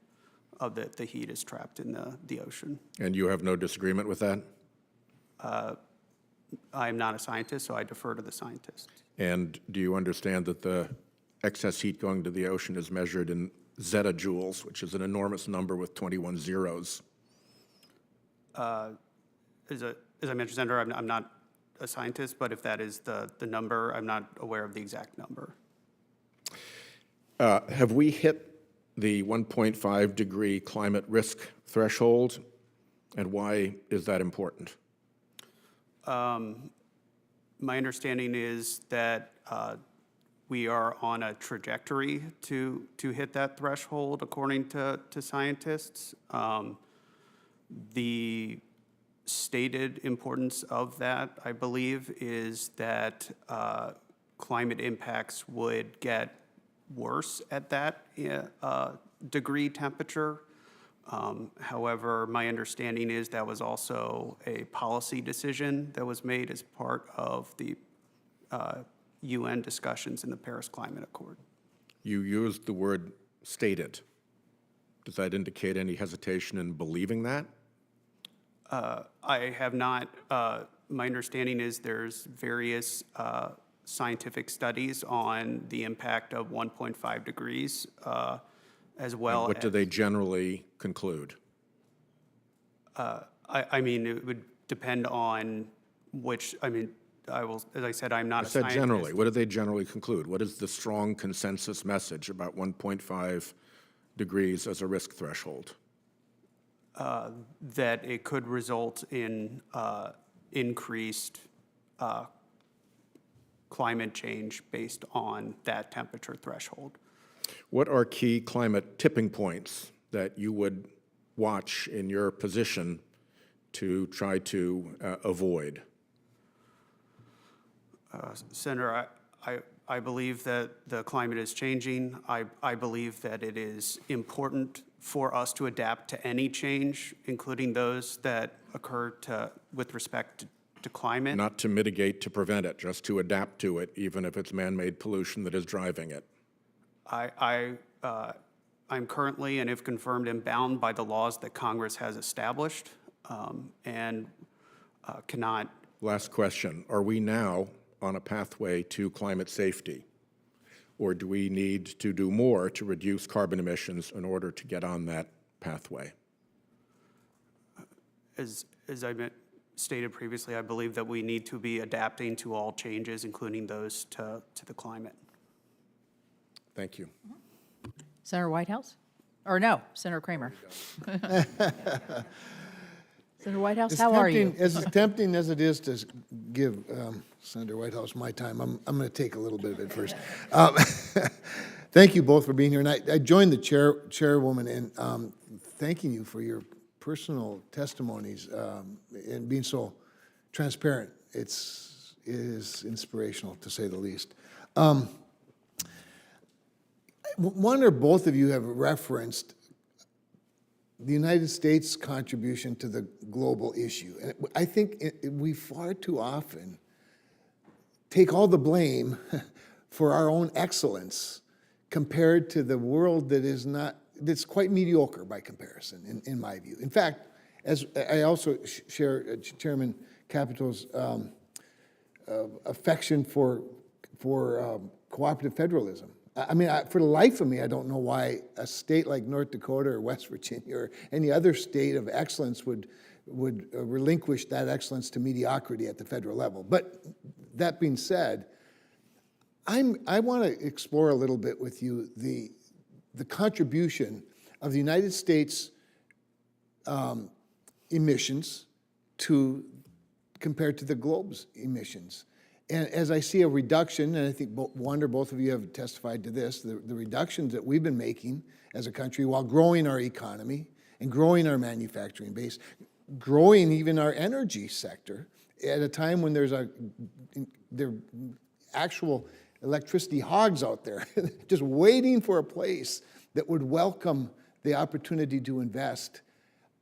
of the heat is trapped in the ocean. And you have no disagreement with that? I'm not a scientist, so I defer to the scientists. And do you understand that the excess heat going to the ocean is measured in zettajoules, which is an enormous number with 21 zeros? As I mentioned, Senator, I'm not a scientist, but if that is the number, I'm not aware of the exact number. Have we hit the 1.5 degree climate risk threshold, and why is that important? My understanding is that we are on a trajectory to hit that threshold, according to scientists. The stated importance of that, I believe, is that climate impacts would get worse at that degree temperature. However, my understanding is that was also a policy decision that was made as part of the UN discussions in the Paris Climate Accord. You used the word stated. Does that indicate any hesitation in believing that? I have not. My understanding is there's various scientific studies on the impact of 1.5 degrees, as well as... What do they generally conclude? I mean, it would depend on which, I mean, I will, as I said, I'm not a scientist. I said generally. What do they generally conclude? What is the strong consensus message about 1.5 degrees as a risk threshold? That it could result in increased climate change based on that temperature threshold. What are key climate tipping points that you would watch in your position to try to avoid? Senator, I believe that the climate is changing. I believe that it is important for us to adapt to any change, including those that occur with respect to climate. Not to mitigate, to prevent it, just to adapt to it, even if it's man-made pollution that is driving it. I'm currently, and if confirmed, am bound by the laws that Congress has established, and cannot Last question. Are we now on a pathway to climate safety? Or do we need to do more to reduce carbon emissions in order to get on that pathway? As stated previously, I believe that we need to be adapting to all changes, including those to the climate. Thank you. Senator Whitehouse? Or no, Senator Kramer. Senator Whitehouse, how are you? As tempting as it is to give Senator Whitehouse my time, I'm going to take a little bit of it first. Thank you both for being here. And I joined the chairwoman in thanking you for your personal testimonies and being so transparent. It is inspirational, to say the least. One or both of you have referenced the United States' contribution to the global issue. And I think we far too often take all the blame for our own excellence compared to the world that's quite mediocre by comparison, in my view. In fact, as I also share Chairman Capito's affection for cooperative federalism. I mean, for the life of me, I don't know why a state like North Dakota or West Virginia or any other state of excellence would relinquish that excellence to mediocrity at the federal level. But that being said, I want to explore a little bit with you the contribution of the United States emissions compared to the globe's emissions. And as I see a reduction, and I think one or both of you have testified to this, the reductions that we've been making as a country while growing our economy and growing our manufacturing base, growing even our energy sector at a time when there are actual electricity hogs out there just waiting for a place that would welcome the opportunity to invest.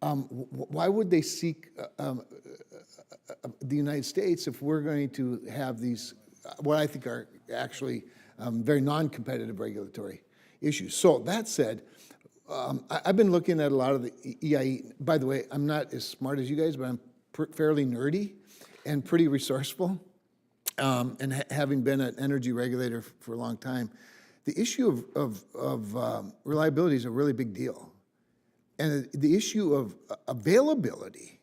Why would they seek the United States if we're going to have these, what I think are actually very non-competitive regulatory issues? So that said, I've been looking at a lot of the EIE. By the way, I'm not as smart as you guys, but I'm fairly nerdy and pretty resourceful. And having been an energy regulator for a long time, the issue of reliability is a really big deal. And the issue of availability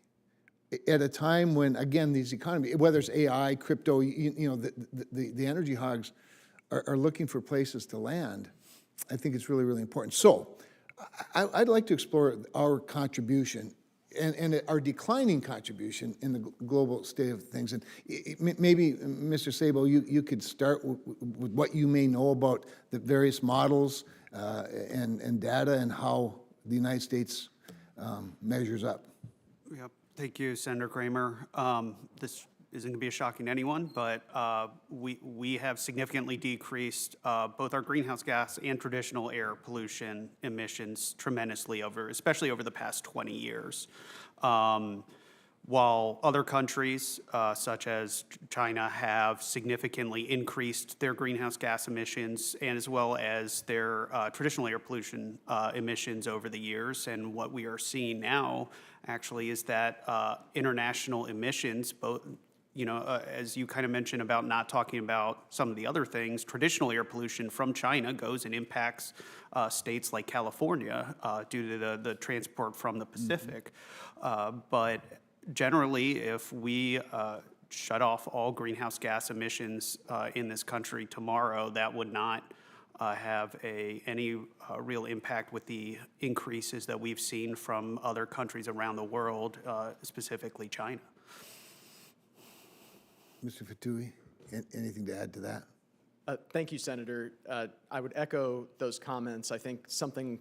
at a time when, again, these economies, whether it's AI, crypto, the energy hogs are looking for places to land, I think it's really, really important. So I'd like to explore our contribution and our declining contribution in the global state of things. And maybe, Mr. Szabo, you could start with what you may know about the various models and data and how the United States measures up. Yep. Thank you, Senator Kramer. This isn't going to be shocking to anyone, but we have significantly decreased both our greenhouse gas and traditional air pollution emissions tremendously especially over the past 20 years. While other countries, such as China, have significantly increased their greenhouse gas emissions and as well as their traditional air pollution emissions over the years. And what we are seeing now actually is that international emissions, both, as you kind of mentioned about not talking about some of the other things, traditional air pollution from China goes and impacts states like California due to the transport from the Pacific. But generally, if we shut off all greenhouse gas emissions in this country tomorrow, that would not have any real impact with the increases that we've seen from other countries around the world, specifically China. Mr. Fotouhi, anything to add to that? Thank you, Senator. I would echo those comments. I think something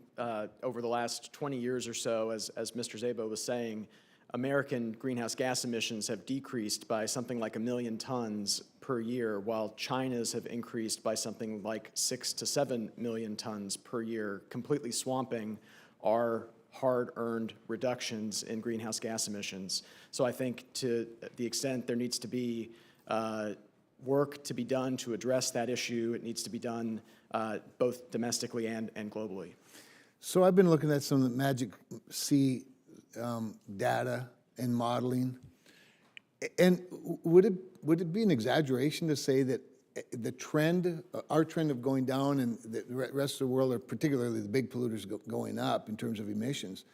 over the last 20 years or so, as Mr. Szabo was saying, American greenhouse gas emissions have decreased by something like 1 million tons per year, while China's have increased by something like 6 to 7 million tons per year, completely swamping our hard-earned reductions in greenhouse gas emissions. So I think to the extent there needs to be work to be done to address that issue, it needs to be done both domestically and globally. So I've been looking at some Magic C data and modeling, And would it be an exaggeration to say that the trend, our trend of going down and the rest of the world, or particularly the big polluters going up in terms of emissions,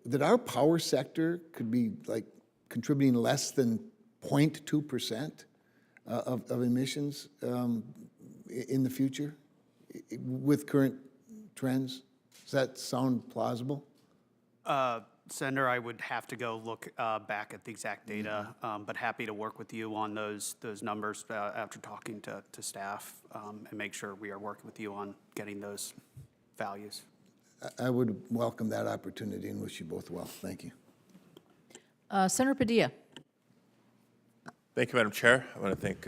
that our power sector could be like contributing less than 0.2% of emissions in the future with current trends? Does that sound plausible? Senator, I would have to go look back at the exact data, but happy to work with you on those numbers after talking to staff and make sure we are working with you on getting those values. I would welcome that opportunity and wish you both well. Thank you. Senator Padilla. Thank you, Madam Chair. I want to thank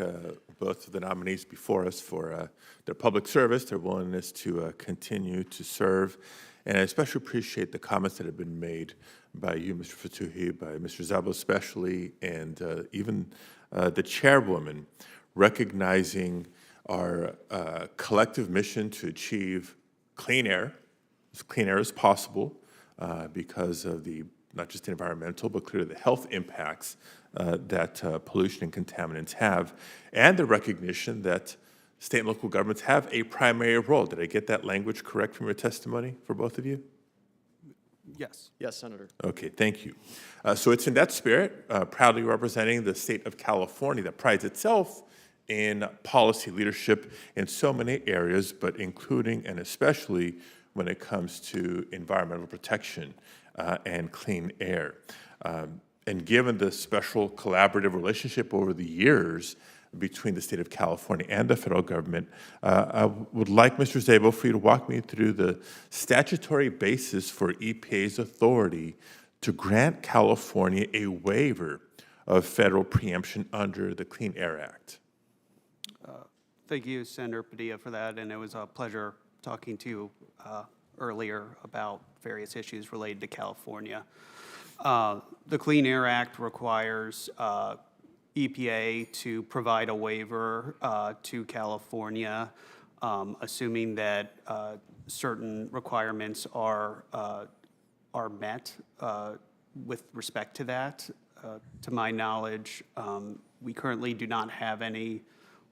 both of the nominees before us for their public service, their willingness to continue to serve, and I especially appreciate the comments that have been made by you, Mr. Fotouhi, by Mr. Szabo especially, and even the chairwoman, recognizing our collective mission to achieve clean air, as clean air as possible, because of the not just the environmental, but clearly the health impacts that pollution and contaminants have, and the recognition that state and local governments have a primary role. Did I get that language correct from your testimony for both of you? Yes. Yes, Senator. Okay, thank you. So it's in that spirit, proudly representing the state of California that prides itself in policy leadership in so many areas, but including and especially when it comes to environmental protection and clean air. And given the special collaborative relationship over the years between the state of California and the federal government, I would like Mr. Szabo for you to walk me through the statutory basis for EPA's authority to grant California a waiver of federal preemption under the Clean Air Act. Thank you, Senator Padilla, for that, and it was a pleasure talking to you earlier about various issues related to California. The Clean Air Act requires EPA to provide a waiver to California, assuming that certain requirements are met with respect to that. To my knowledge, we currently do not have any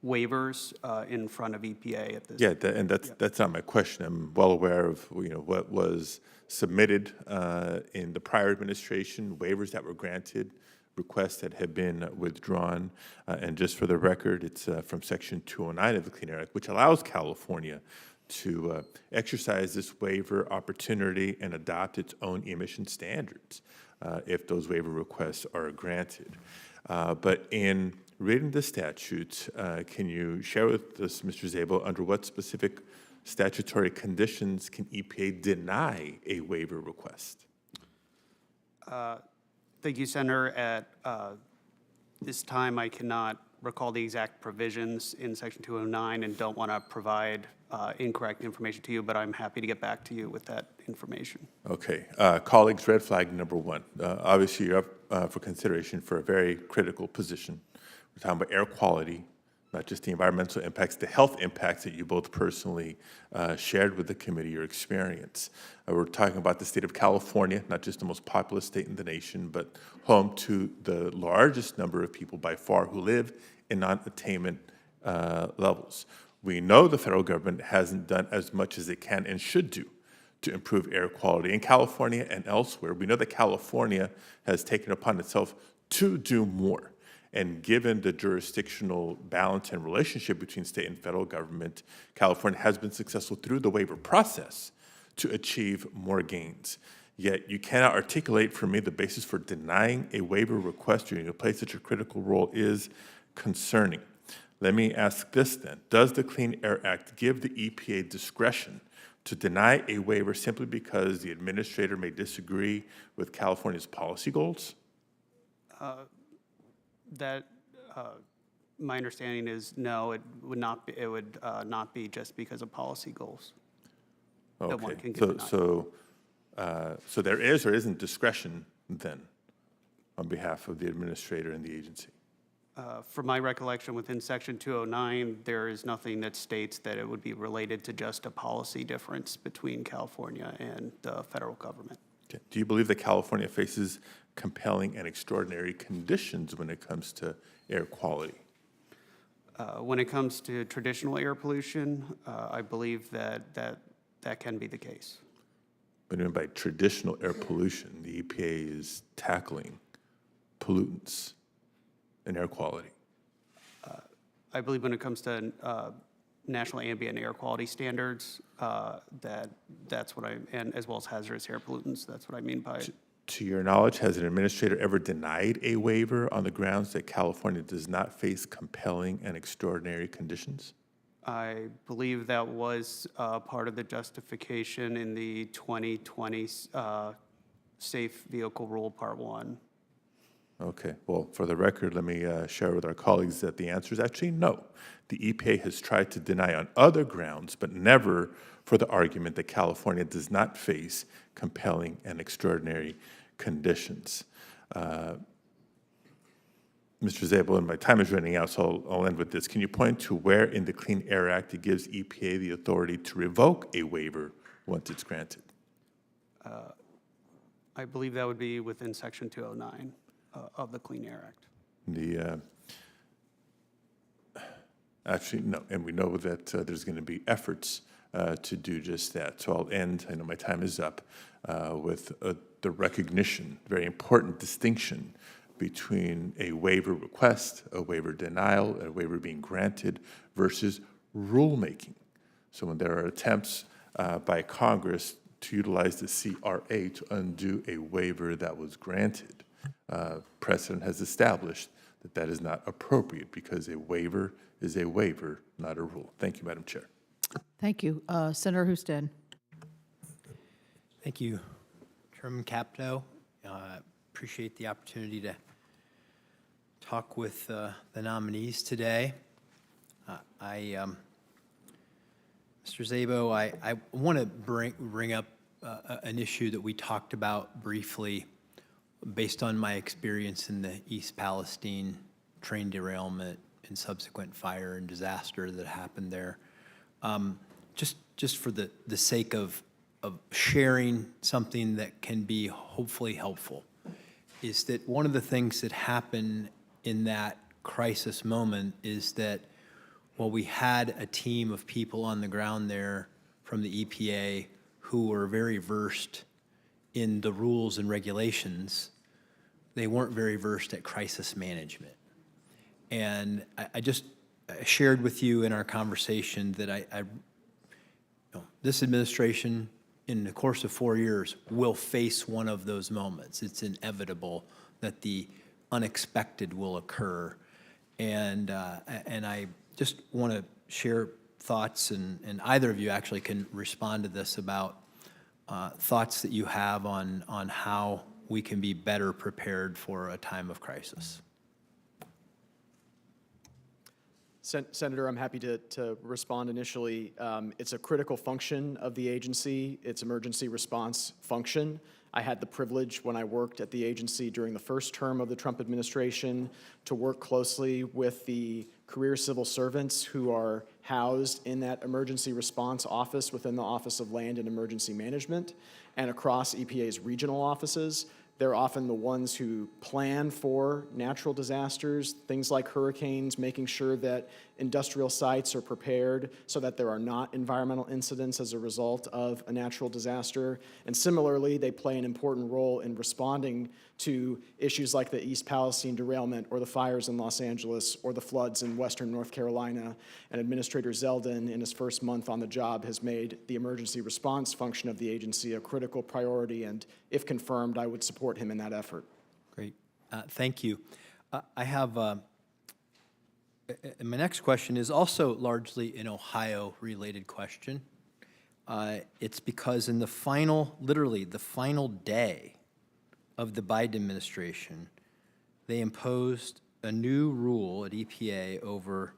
waivers in front of EPA at this. Yeah, that's not my question. I'm well aware of what was submitted in the prior administration, waivers that were granted, requests that have been withdrawn, and just for the record, it's from Section 209 of the Clean Air Act, which allows California to exercise this waiver opportunity and adopt its own emission standards if those waiver requests are granted. But in reading the statute, can you share with us, Mr. Szabo, under what specific statutory conditions can EPA deny a waiver request? Thank you, Senator. At this time, I cannot recall the exact provisions in Section 209 and don't want to provide incorrect information to you, but I'm happy to get back to you with that information. Okay. Colleagues, red flag number one. Obviously, you're up for consideration for a very critical position. We're talking about air quality, not just the environmental impacts, the health impacts that you both personally shared with the committee, your experience. We're talking about the state of California, not just the most populous state in the nation, but home to the largest number of people by far who live in non-attainment levels. We know the federal government hasn't done as much as it can and should do to improve air quality in California and elsewhere. We know that California has taken upon itself to do more. And given the jurisdictional balance and relationship between state and federal government, California has been successful through the waiver process to achieve more gains. Yet you cannot articulate for me the basis for denying a waiver request during a place such a critical role is concerning. Let me ask this then. Does the Clean Air Act give the EPA discretion to deny a waiver simply because the administrator may disagree with California's policy goals? My understanding is no, it would not be. It would not be just because of policy goals. That one can get denied. So there is or isn't discretion then on behalf of the administrator and the agency? From my recollection, within Section 209, there is nothing that states that it would be related to just a policy difference between California and the federal government. Okay. Do you believe that California faces compelling and extraordinary conditions when it comes to air quality? When it comes to traditional air pollution, I believe that can be the case. But even by traditional air pollution, the EPA is tackling pollutants and air quality. I believe when it comes to national ambient air quality standards, that's what and as well as hazardous air pollutants, that's what I mean by it. To your knowledge, has an administrator ever denied a waiver on the grounds that California does not face compelling and extraordinary conditions? I believe that was part of the justification in the 2020 Safe Vehicle Rule Part 1. Okay, well, for the record, let me share with our colleagues that the answer is actually no. The EPA has tried to deny on other grounds, but never for the argument that California does not face compelling and extraordinary conditions. Mr. Szabo, and my time is running out, so I'll end with this. Can you point to where in the Clean Air Act it gives EPA the authority to revoke a waiver once it's granted? I believe that would be within Section 209 of the Clean Air Act. Actually, no, and we know that there's going to be efforts to do just that. So I'll end, I know my time is up, with the recognition, very important distinction between a waiver request, a waiver denial, a waiver being granted versus rulemaking. So when there are attempts by Congress to utilize the CRA to undo a waiver that was granted, precedent has established that that is not appropriate because a waiver is a waiver, not a rule. Thank you, Madam Chair. Thank you. Senator Husted. Thank you, Chairman Capito. Appreciate the opportunity to talk with the nominees today. Mr. Szabo, I want to bring up an issue that we talked about briefly based on my experience in the East Palestine train derailment and subsequent fire and disaster that happened there. Just for the sake of sharing something that can be hopefully helpful, is that one of the things that happened in that crisis moment is that while we had a team of people on the ground there from the EPA who were very versed in the rules and regulations, they weren't very versed at crisis management. And I just shared with you in our conversation that this administration, in the course of 4 years, will face one of those moments. It's inevitable that the unexpected will occur. And I just want to share thoughts, and either of you actually can respond to this, about thoughts that you have on how we can be better prepared for a time of crisis. Senator, I'm happy to respond initially. It's a critical function of the agency, its emergency response function. I had the privilege when I worked at the agency during the first term of the Trump administration to work closely with the career civil servants who are housed in that emergency response office within the Office of Land and Emergency Management and across EPA's regional offices. They're often the ones who plan for natural disasters, things like hurricanes, making sure that industrial sites are prepared so that there are not environmental incidents as a result of a natural disaster. And similarly, they play an important role in responding to issues like the East Palestine derailment or the fires in Los Angeles or the floods in western North Carolina. And Administrator Zeldin, in his first month on the job, has made the emergency response function of the agency a critical priority, and if confirmed, I would support him in that effort. Great. Thank you. I have, my next question is also largely an Ohio-related question. It's because in the final, literally the final day of the Biden administration, they imposed a new rule at EPA over,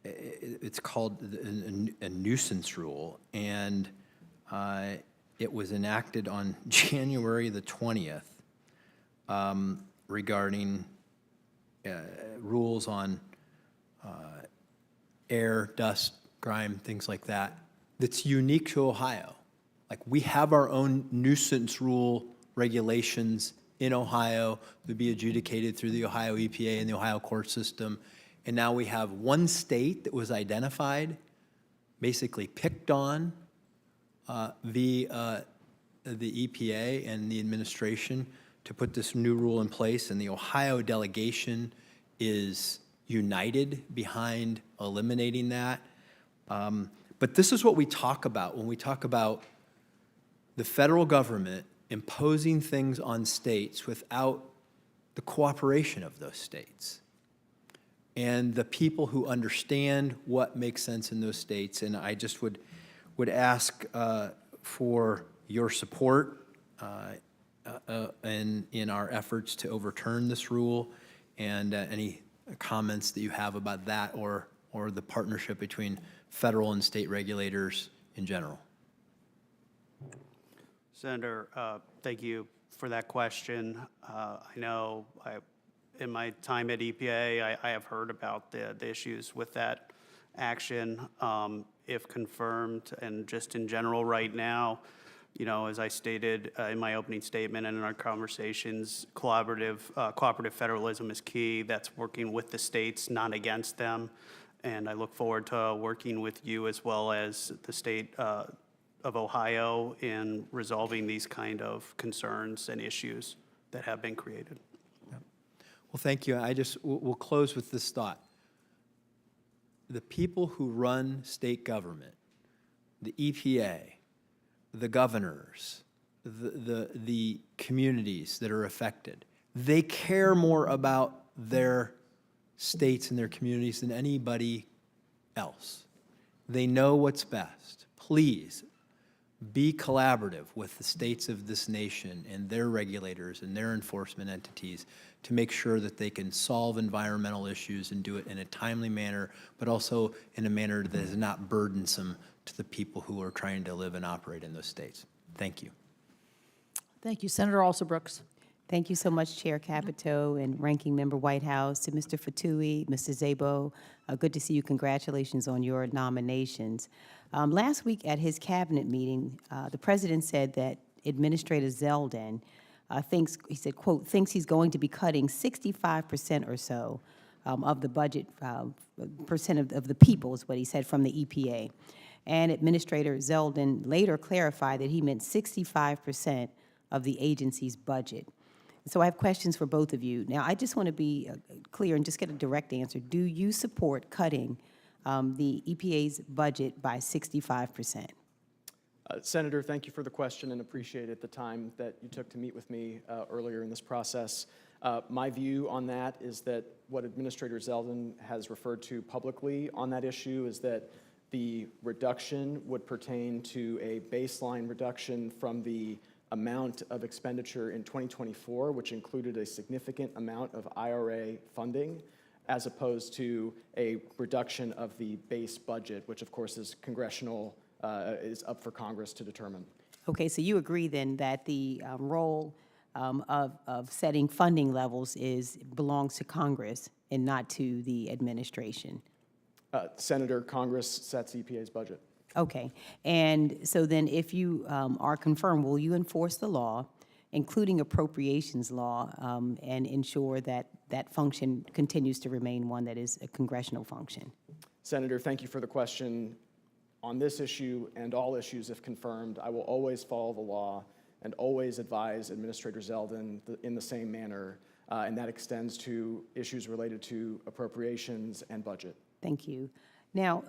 it's called a nuisance rule, and it was enacted on January the 20th regarding rules on air, dust, grime, things like that, that's unique to Ohio. Like, we have our own nuisance rule regulations in Ohio to be adjudicated through the Ohio EPA and the Ohio court system. And now we have one state that was identified, basically picked on via the EPA and the administration to put this new rule in place, and the Ohio delegation is united behind eliminating that. But this is what we talk about when we talk about the federal government imposing things on states without the cooperation of those states and the people who understand what makes sense in those states. And I just would ask for your support in our efforts to overturn this rule, and any comments that you have about that or the partnership between federal and state regulators in general. Senator, thank you for that question. I know in my time at EPA, I have heard about the issues with that action. If confirmed, and just in general right now, you know, as I stated in my opening statement and in our conversations, cooperative federalism is key. That's working with the states, not against them. And I look forward to working with you as well as the state of Ohio in resolving these kind of concerns and issues that have been created. Well, thank you. We'll close with this thought. The people who run state government, the EPA, the governors, the communities that are affected, they care more about their states and their communities than anybody else. They know what's best. Please be collaborative with the states of this nation and their regulators and their enforcement entities to make sure that they can solve environmental issues and do it in a timely manner, but also in a manner that is not burdensome to the people who are trying to live and operate in those states. Thank you. Thank you. Senator Alsobrooks. Thank you so much, Chair Capito and Ranking Member Whitehouse. To Mr. Fotouhi, Mr. Szabo, good to see you. Congratulations on your nominations. Last week at his cabinet meeting, the president said that Administrator Zeldin thinks he's going to be cutting 65% or so of the budget, percent of the people is what he said from the EPA. And Administrator Zeldin later clarified that he meant 65% of the agency's budget. So I have questions for both of you. Now, I just want to be clear and just get a direct answer. Do you support cutting the EPA's budget by 65%? Senator, thank you for the question and appreciate the time that you took to meet with me earlier in this process. My view on that is that what Administrator Zeldin has referred to publicly on that issue is that the reduction would pertain to a baseline reduction from the amount of expenditure in 2024, which included a significant amount of IRA funding, as opposed to a reduction of the base budget, which of course is congressional, is up for Congress to determine. Okay, so you agree then that the role of setting funding levels belongs to Congress and not to the administration? Senator, Congress sets EPA's budget. Okay, and so then if you are confirmed, will you enforce the law, including appropriations law, and ensure that that function continues to remain one that is a congressional function? Senator, thank you for the question. On this issue and all issues, if confirmed, I will always follow the law and always advise Administrator Zeldin in the same manner, and that extends to issues related to appropriations and budget. Thank you. Now,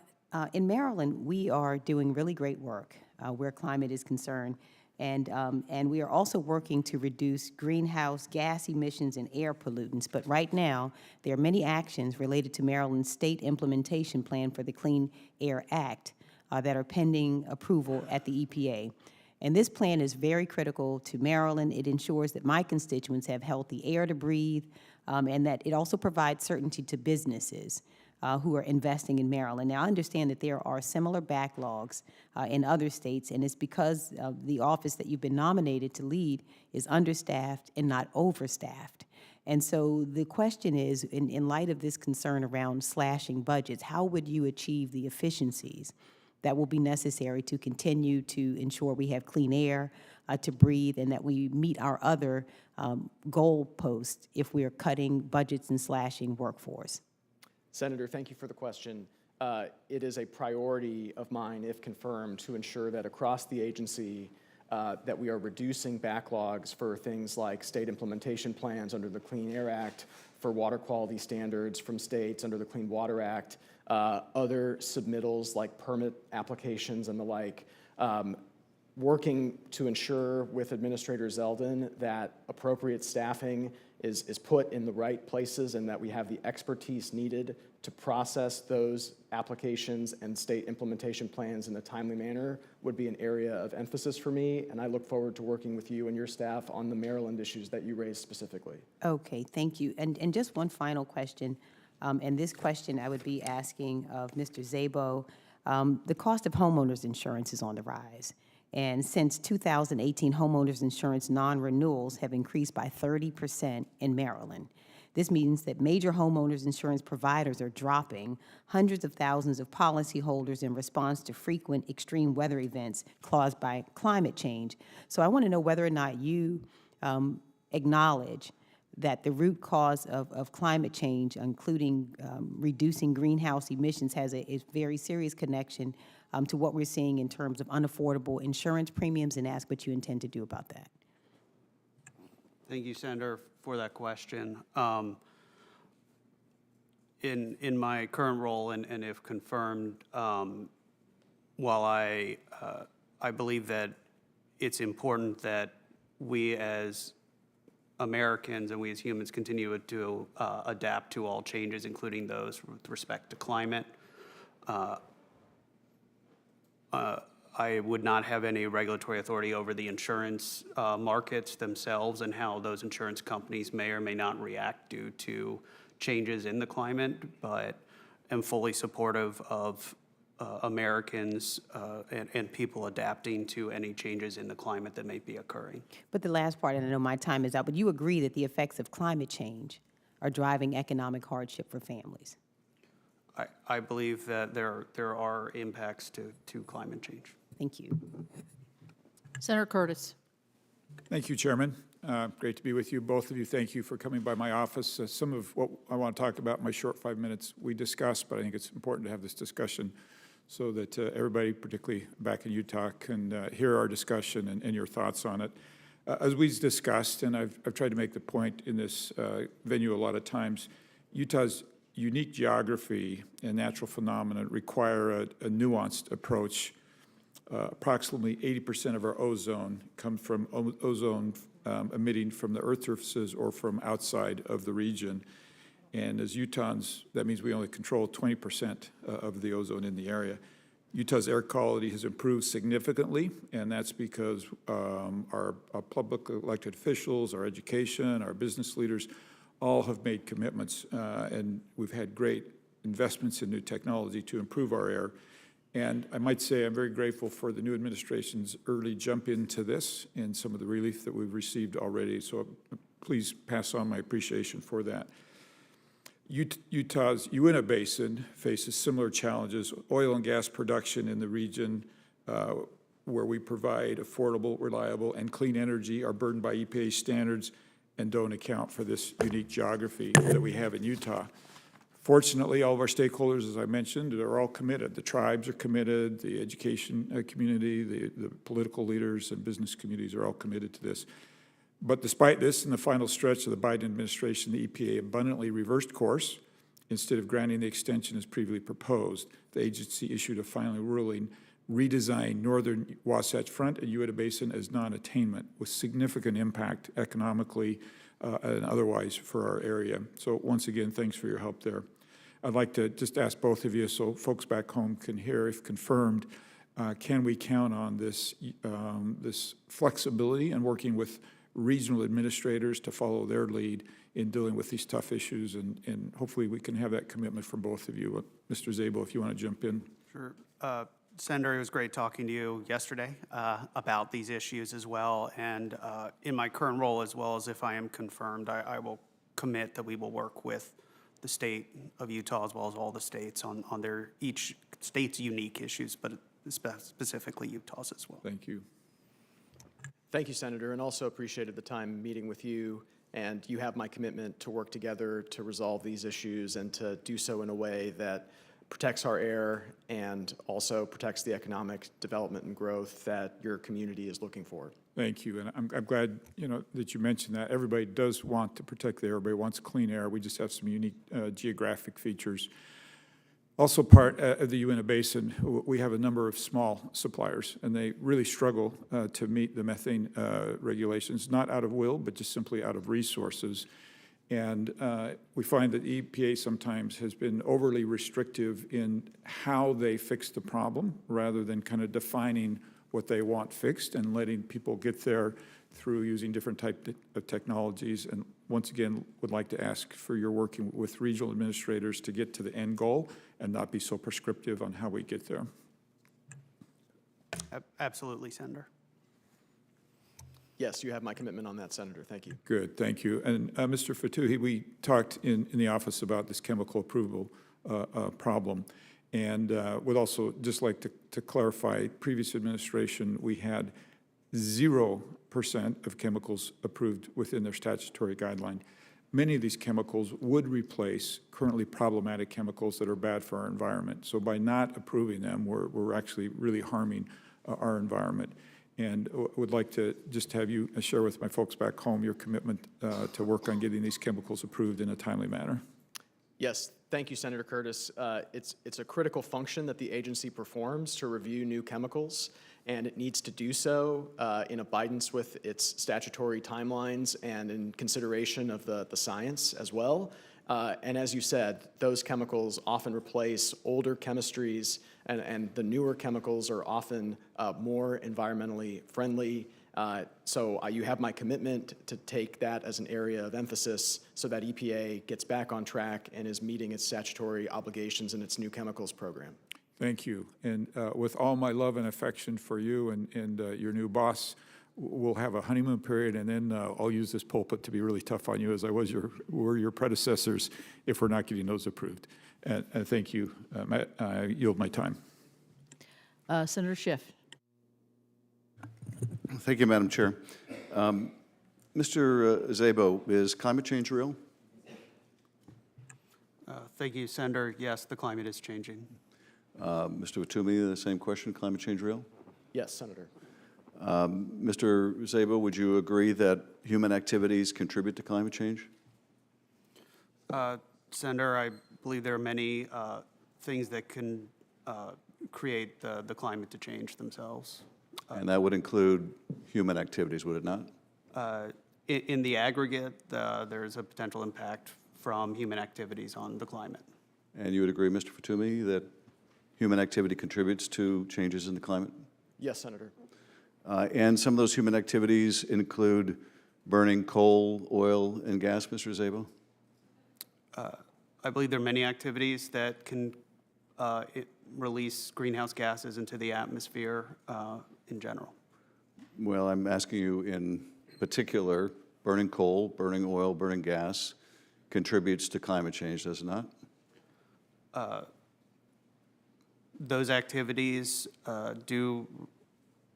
in Maryland, we are doing really great work where climate is concerned, and we are also working to reduce greenhouse gas emissions and air pollutants. But right now, there are many actions related to Maryland's state implementation plan for the Clean Air Act that are pending approval at the EPA. And this plan is very critical to Maryland. It ensures that my constituents have healthy air to breathe, and that it also provides certainty to businesses who are investing in Maryland. Now, I understand that there are similar backlogs in other states, and it's because the office that you've been nominated to lead is understaffed and not overstaffed. And so the question is, in light of this concern around slashing budgets, how would you achieve the efficiencies that will be necessary to continue to ensure we have clean air to breathe and that we meet our other goalposts if we are cutting budgets and slashing workforce? Senator, thank you for the question. It is a priority of mine, if confirmed, to ensure that across the agency that we are reducing backlogs for things like state implementation plans under the Clean Air Act, for water quality standards from states under the Clean Water Act, other submittals like permit applications and the like, working to ensure with Administrator Zeldin that appropriate staffing is put in the right places and that we have the expertise needed to process those applications and state implementation plans in a timely manner would be an area of emphasis for me, and I look forward to working with you and your staff on the Maryland issues that you raised specifically. Okay, thank you. And just one final question, and this question I would be asking of Mr. Szabo. The cost of homeowners insurance is on the rise. And since 2018, homeowners insurance non-renewals have increased by 30% in Maryland. This means that major homeowners insurance providers are dropping hundreds of thousands of policyholders in response to frequent extreme weather events caused by climate change. So I want to know whether or not you acknowledge that the root cause of climate change, including reducing greenhouse emissions, has a very serious connection to what we're seeing in terms of unaffordable insurance premiums, and ask what you intend to do about that. Thank you, Senator, for that question. In my current role, and if confirmed, while I believe that it's important that we as Americans and we as humans continue to adapt to all changes, including those with respect to climate, I would not have any regulatory authority over the insurance markets themselves and how those insurance companies may or may not react due to changes in the climate, but am fully supportive of Americans and people adapting to any changes in the climate that may be occurring. But the last part, and I know my time is out, but you agree that the effects of climate change are driving economic hardship for families? I believe that there are impacts to climate change. Thank you. Senator Curtis. Thank you, Chairman. Great to be with you. Both of you, thank you for coming by my office. Some of what I want to talk about in my short 5 minutes we discussed, but I think it's important to have this discussion so that everybody, particularly back in Utah, can hear our discussion and your thoughts on it. As we discussed, and I've tried to make the point in this venue a lot of times, Utah's unique geography and natural phenomena require a nuanced approach. Approximately 80% of our ozone comes from ozone emitting from the Earth surfaces or from outside of the region. And as Utahns, that means we only control 20% of the ozone in the area. Utah's air quality has improved significantly, and that's because our public elected officials, our education, our business leaders, all have made commitments, and we've had great investments in new technology to improve our air. And I might say I'm very grateful for the new administration's early jump into this and some of the relief that we've received already. So please pass on my appreciation for that. Utah's Uinta Basin faces similar challenges. Oil and gas production in the region where we provide affordable, reliable, and clean energy are burdened by EPA standards and don't account for this unique geography that we have in Utah. Fortunately, all of our stakeholders, as I mentioned, are all committed. The tribes are committed, the education community, the political leaders and business communities are all committed to this. But despite this, in the final stretch of the Biden administration, the EPA abundantly reversed course. Instead of granting the extension as previously proposed, the agency issued a final ruling redesign northern Wasatch Front and Uinta Basin as non-attainment with significant impact economically and otherwise for our area. So once again, thanks for your help there. I'd like to just ask both of you so folks back home can hear, if confirmed, can we count on this, this flexibility and working with regional administrators to follow their lead in dealing with these tough issues, and hopefully we can have that commitment from both of you. Mr. Szabo, if you want to jump in. Sure. Senator, it was great talking to you yesterday about these issues as well. And in my current role, as well as if I am confirmed, I will commit that we will work with the state of Utah as well as all the states on their each state's unique issues, but specifically Utah's as well. Thank you. Thank you, Senator, and also appreciated the time meeting with you. And you have my commitment to work together to resolve these issues and to do so in a way that protects our air and also protects the economic development and growth that your community is looking for. Thank you, and I'm glad, that you mentioned that. Everybody does want to protect the air. Everybody wants clean air. We just have some unique geographic features. Also part of the Uinta Basin, we have a number of small suppliers, and they really struggle to meet the methane regulations, not out of will, but just simply out of resources. And we find that the EPA sometimes has been overly restrictive in how they fix the problem, rather than kind of defining what they want fixed and letting people get there through using different types of technologies. And once again, would like to ask for your working with regional administrators to get to the end goal and not be so prescriptive on how we get there. Absolutely, Senator. Yes, you have my commitment on that, Senator. Thank you. Good, thank you. And Mr. Fotouhi, we talked in the office about this chemical approval problem. And would also just like to clarify, previous administration, we had 0% of chemicals approved within their statutory guideline. Many of these chemicals would replace currently problematic chemicals that are bad for our environment. So by not approving them, we're actually really harming our environment. And would like to just have you share with my folks back home your commitment to work on getting these chemicals approved in a timely manner. Yes, thank you, Senator Curtis. It's a critical function that the agency performs to review new chemicals, and it needs to do so in abidance with its statutory timelines and in consideration of the science as well. And as you said, those chemicals often replace older chemistries, and the newer chemicals are often more environmentally friendly. So you have my commitment to take that as an area of emphasis so that EPA gets back on track and is meeting its statutory obligations in its new chemicals program. Thank you. And with all my love and affection for you and your new boss, we'll have a honeymoon period, and then I'll use this pulpit to be really tough on you, as I were your predecessors, if we're not getting those approved. And thank you. I yield my time. Senator Schiff. Thank you, Madam Chair. Mr. Szabo, is climate change real? Thank you, Senator. Yes, the climate is changing. Mr. Fotouhi, the same question, climate change real? Yes, Senator. Mr. Szabo, would you agree that human activities contribute to climate change? Senator, I believe there are many things that can create the climate to change themselves. And that would include human activities, would it not? In the aggregate, there's a potential impact from human activities on the climate. And you would agree, Mr. Fotouhi, that human activity contributes to changes in the climate? Yes, Senator. And some of those human activities include burning coal, oil, and gas, Mr. Szabo? I believe there are many activities that can release greenhouse gases into the atmosphere in general. Well, I'm asking you in particular, burning coal, burning oil, burning gas contributes to climate change, does it not? Those activities do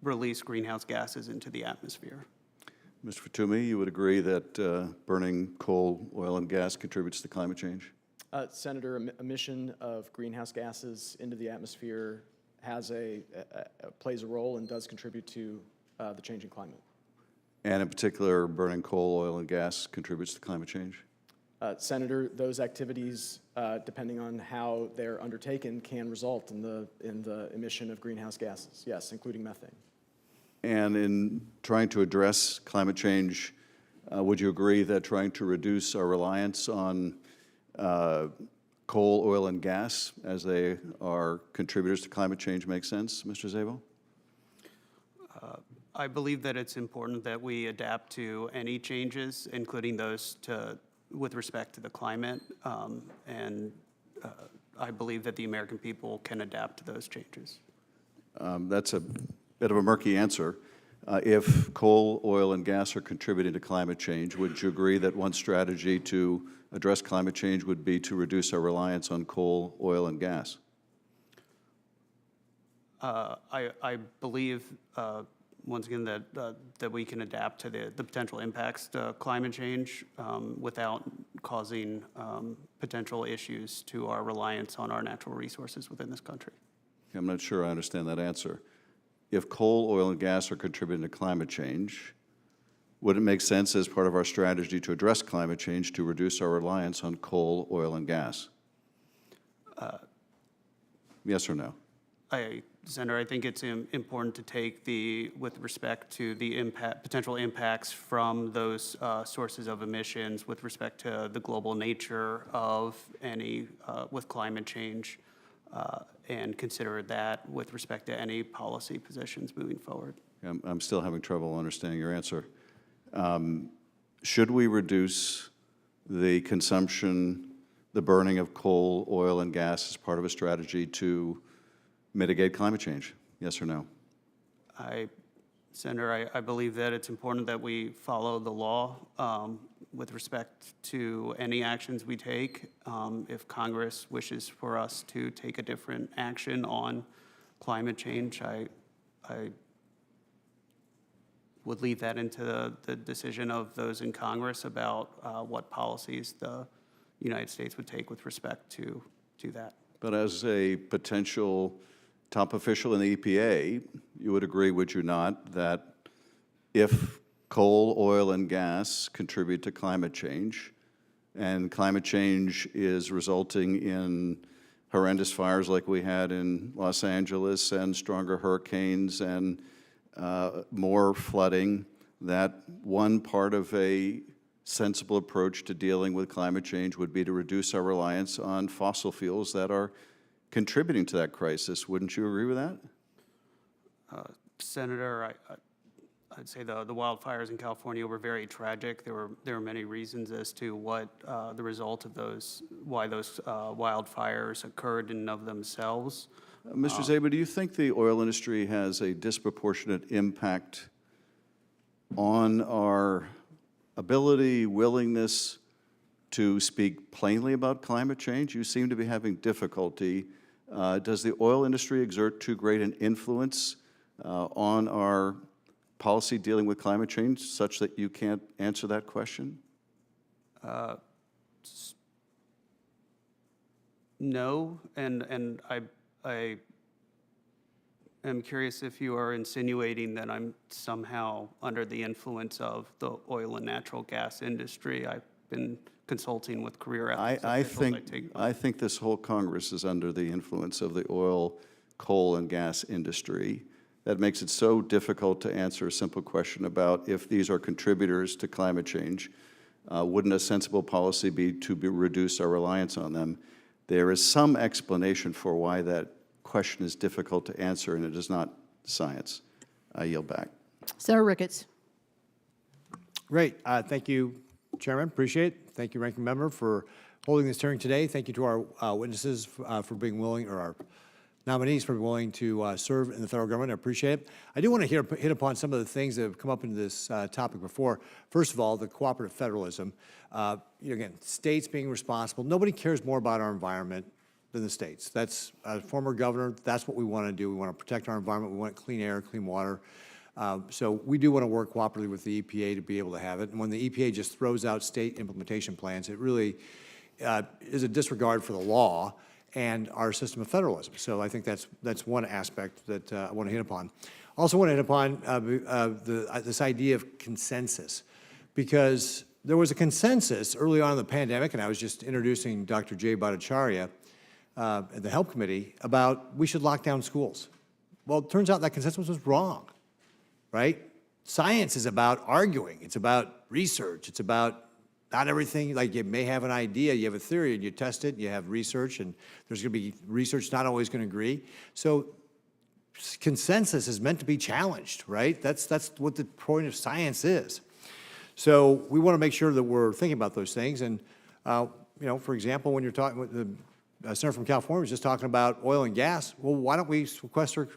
release greenhouse gases into the atmosphere. Mr. Fotouhi, you would agree that burning coal, oil, and gas contributes to climate change? Senator, emission of greenhouse gases into the atmosphere has plays a role and does contribute to the changing climate. And in particular, burning coal, oil, and gas contributes to climate change? Senator, those activities, depending on how they're undertaken, can result in the emission of greenhouse gases, yes, including methane. And in trying to address climate change, would you agree that trying to reduce our reliance on coal, oil, and gas as they are contributors to climate change makes sense, Mr. Szabo? I believe that it's important that we adapt to any changes, including those with respect to the climate, and I believe that the American people can adapt to those changes. That's a bit of a murky answer. If coal, oil, and gas are contributing to climate change, would you agree that one strategy to address climate change would be to reduce our reliance on coal, oil, and gas? I believe, once again, that we can adapt to the potential impacts to climate change without causing potential issues to our reliance on our natural resources within this country. I'm not sure I understand that answer. If coal, oil, and gas are contributing to climate change, would it make sense as part of our strategy to address climate change to reduce our reliance on coal, oil, and gas? Yes or no? Senator, I think it's important to take with respect to the potential impacts from those sources of emissions with respect to the global nature of any, with climate change, and consider that with respect to any policy positions moving forward. I'm still having trouble understanding your answer. Should we reduce the consumption, the burning of coal, oil, and gas as part of a strategy to mitigate climate change? Yes or no? Senator, I believe that it's important that we follow the law with respect to any actions we take. If Congress wishes for us to take a different action on climate change, I would leave that into the decision of those in Congress about what policies the United States would take with respect to that. But as a potential top official in the EPA, you would agree, would you not, that if coal, oil, and gas contribute to climate change, and climate change is resulting in horrendous fires like we had in Los Angeles and stronger hurricanes and more flooding, that one part of a sensible approach to dealing with climate change would be to reduce our reliance on fossil fuels that are contributing to that crisis. Wouldn't you agree with that? Senator, I'd say the wildfires in California were very tragic. There were many reasons as to what the result of why those wildfires occurred in and of themselves. Mr. Szabo, do you think the oil industry has a disproportionate impact on our ability, willingness to speak plainly about climate change? You seem to be having difficulty. Does the oil industry exert too great an influence on our policy dealing with climate change such that you can't answer that question? No, and I am curious if you are insinuating that I'm somehow under the influence of the oil and natural gas industry. I've been consulting with career ethics officials. I think this whole Congress is under the influence of the oil, coal, and gas industry. That makes it so difficult to answer a simple question about if these are contributors to climate change. Wouldn't a sensible policy be to reduce our reliance on them? There is some explanation for why that question is difficult to answer, and it is not science. I yield back. Senator Ricketts. Great. Thank you, Chairman. Appreciate it. Thank you, Ranking Member, for holding this hearing today. Thank you to our witnesses for being willing, or our nominees for being willing to serve in the federal government. I appreciate it. I do want to hit upon some of the things that have come up into this topic before. First of all, the cooperative federalism. Again, states being responsible. Nobody cares more about our environment than the states. That's a former governor. That's what we want to do. We want to protect our environment. We want clean air, clean water. So we do want to work cooperatively with the EPA to be able to have it. And when the EPA just throws out state implementation plans, it really is a disregard for the law and our system of federalism. So I think that's one aspect that I want to hit upon. Also want to hit upon this idea of consensus, because there was a consensus early on in the pandemic, and I was just introducing Dr. Jay Bhattacharya at the Help Committee about we should lock down schools. Well, it turns out that consensus was wrong, right? Science is about arguing. It's about research. It's about not everything, like you may have an idea, you have a theory, and you test it, and you have research, and there's going to be research not always going to agree. So consensus is meant to be challenged, right? That's what the point of science is. So we want to make sure that we're thinking about those things. And, for example, when you're talking with the senator from California was just talking about oil and gas, well, why don't we sequester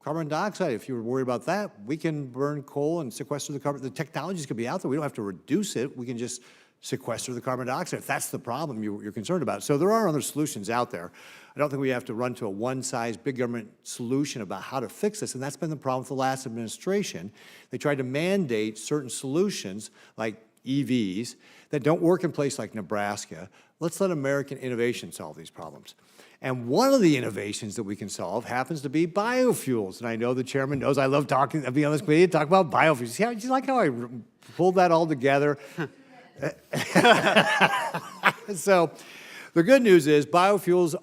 carbon dioxide? If you're worried about that, we can burn coal and sequester the carbon. The technologies could be out there. We don't have to reduce it. We can just sequester the carbon dioxide, if that's the problem you're concerned about. So there are other solutions out there. I don't think we have to run to a one-size-big government solution about how to fix this, and that's been the problem with the last administration. They tried to mandate certain solutions, like EVs, that don't work in places like Nebraska. Let's let American innovation solve these problems. And one of the innovations that we can solve happens to be biofuels. And I know the chairman knows I love being on this committee to talk about biofuels. See, do you like how I pulled that all together? So the good news is biofuels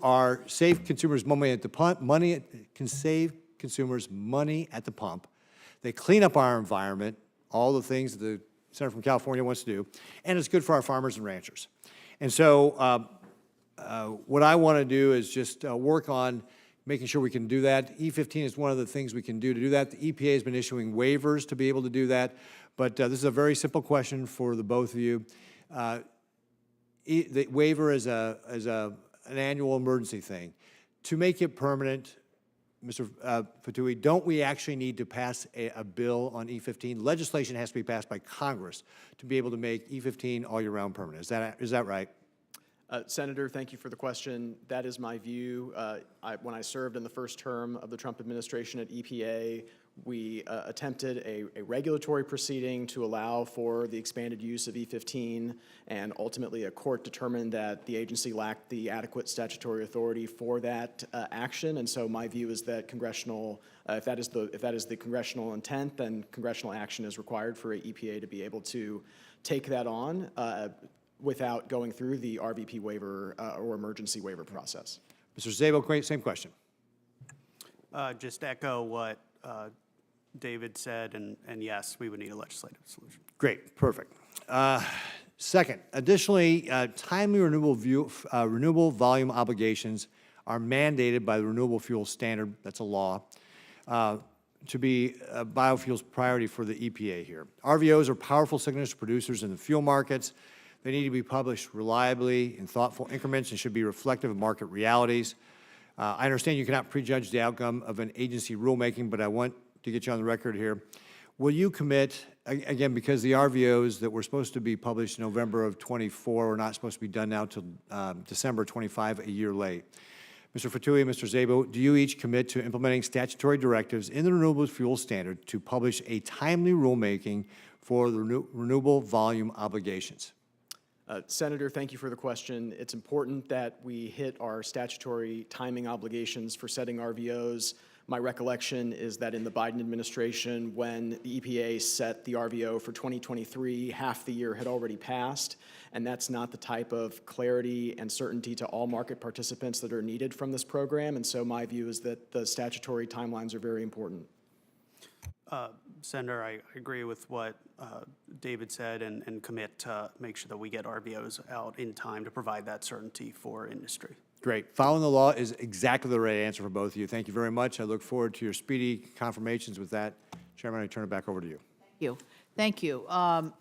save consumers money at the pump. Can save consumers money at the pump. They clean up our environment, all the things that the Senator from California wants to do, and it's good for our farmers and ranchers. And so what I want to do is just work on making sure we can do that. E15 is one of the things we can do to do that. The EPA has been issuing waivers to be able to do that, but this is a very simple question for the both of you. The waiver is an annual emergency thing. To make it permanent, Mr. Fotouhi, don't we actually need to pass a bill on E15? Legislation has to be passed by Congress to be able to make E15 all year round permanent. Is that right? Senator, thank you for the question. That is my view. When I served in the first term of the Trump administration at EPA, we attempted a regulatory proceeding to allow for the expanded use of E15, and ultimately a court determined that the agency lacked the adequate statutory authority for that action. And so my view is that if that is the congressional intent, then congressional action is required for EPA to be able to take that on without going through the RVP waiver or emergency waiver process. Mr. Szabo, same question. Just echo what David said, and yes, we would need a legislative solution. Great, perfect. Second, additionally, timely renewable volume obligations are mandated by the Renewable Fuel Standard, that's a law, to be a biofuels priority for the EPA here. RVOs are powerful signals to producers in the fuel markets. They need to be published reliably in thoughtful increments and should be reflective of market realities. I understand you cannot prejudge the outcome of an agency rulemaking, but I want to get you on the record here. Will you commit, again, because the RVOs that were supposed to be published in November of 24 are not supposed to be done now till December 25, a year late. Mr. Fotouhi and Mr. Szabo, do you each commit to implementing statutory directives in the Renewable Fuel Standard to publish a timely rulemaking for the renewable volume obligations? Senator, thank you for the question. It's important that we hit our statutory timing obligations for setting RVOs. My recollection is that in the Biden administration, when the EPA set the RVO for 2023, half the year had already passed, and that's not the type of clarity and certainty to all market participants that are needed from this program. And so my view is that the statutory timelines are very important. Senator, I agree with what David said and commit to make sure that we get RVOs out in time to provide that certainty for industry. Great. Following the law is exactly the right answer for both of you. Thank you very much. I look forward to your speedy confirmations with that. Chairman, I turn it back over to you. Thank you. Thank you.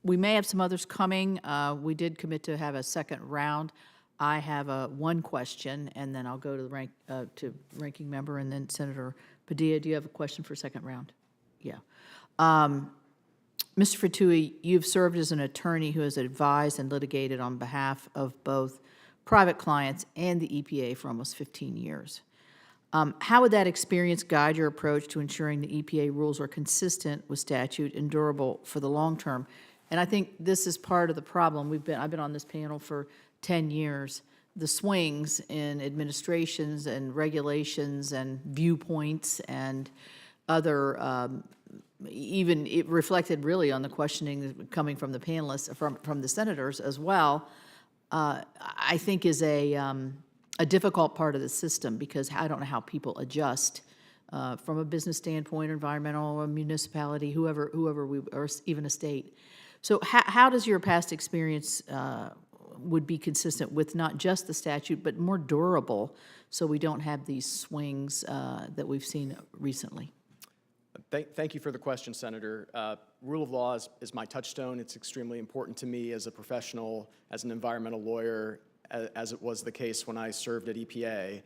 We may have some others coming. We did commit to have a second round. I have one question, and then I'll go to the ranking member, and then Senator Padilla. Do you have a question for second round? Yeah. Mr. Fotouhi, you've served as an attorney who has advised and litigated on behalf of both private clients and the EPA for almost 15 years. How would that experience guide your approach to ensuring the EPA rules are consistent with statute and durable for the long term? And I think this is part of the problem. I've been on this panel for 10 years. The swings in administrations and regulations and viewpoints and other, even it reflected really on the questioning coming from the panelists, from the senators as well, I think is a difficult part of the system, because I don't know how people adjust from a business standpoint, environmental, or municipality, whoever or even a state. So how does your past experience would be consistent with not just the statute, but more durable, so we don't have these swings that we've seen recently? Thank you for the question, Senator. Rule of law is my touchstone. It's extremely important to me as a professional, as an environmental lawyer, as it was the case when I served at EPA.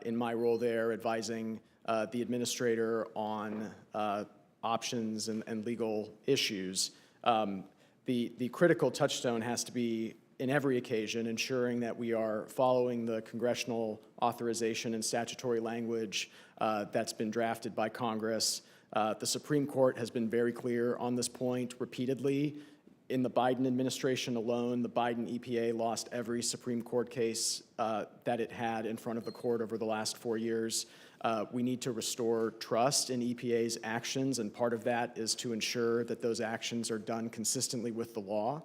In my role there, advising the administrator on options and legal issues. The critical touchstone has to be, in every occasion, ensuring that we are following the congressional authorization and statutory language that's been drafted by Congress. The Supreme Court has been very clear on this point repeatedly. In the Biden administration alone, the Biden EPA lost every Supreme Court case that it had in front of the court over the last 4 years. We need to restore trust in EPA's actions, and part of that is to ensure that those actions are done consistently with the law,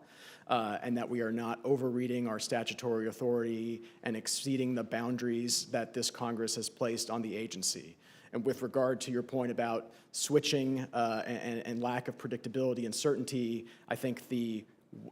and that we are not overreading our statutory authority and exceeding the boundaries that this Congress has placed on the agency. And with regard to your point about switching and lack of predictability and certainty, I think the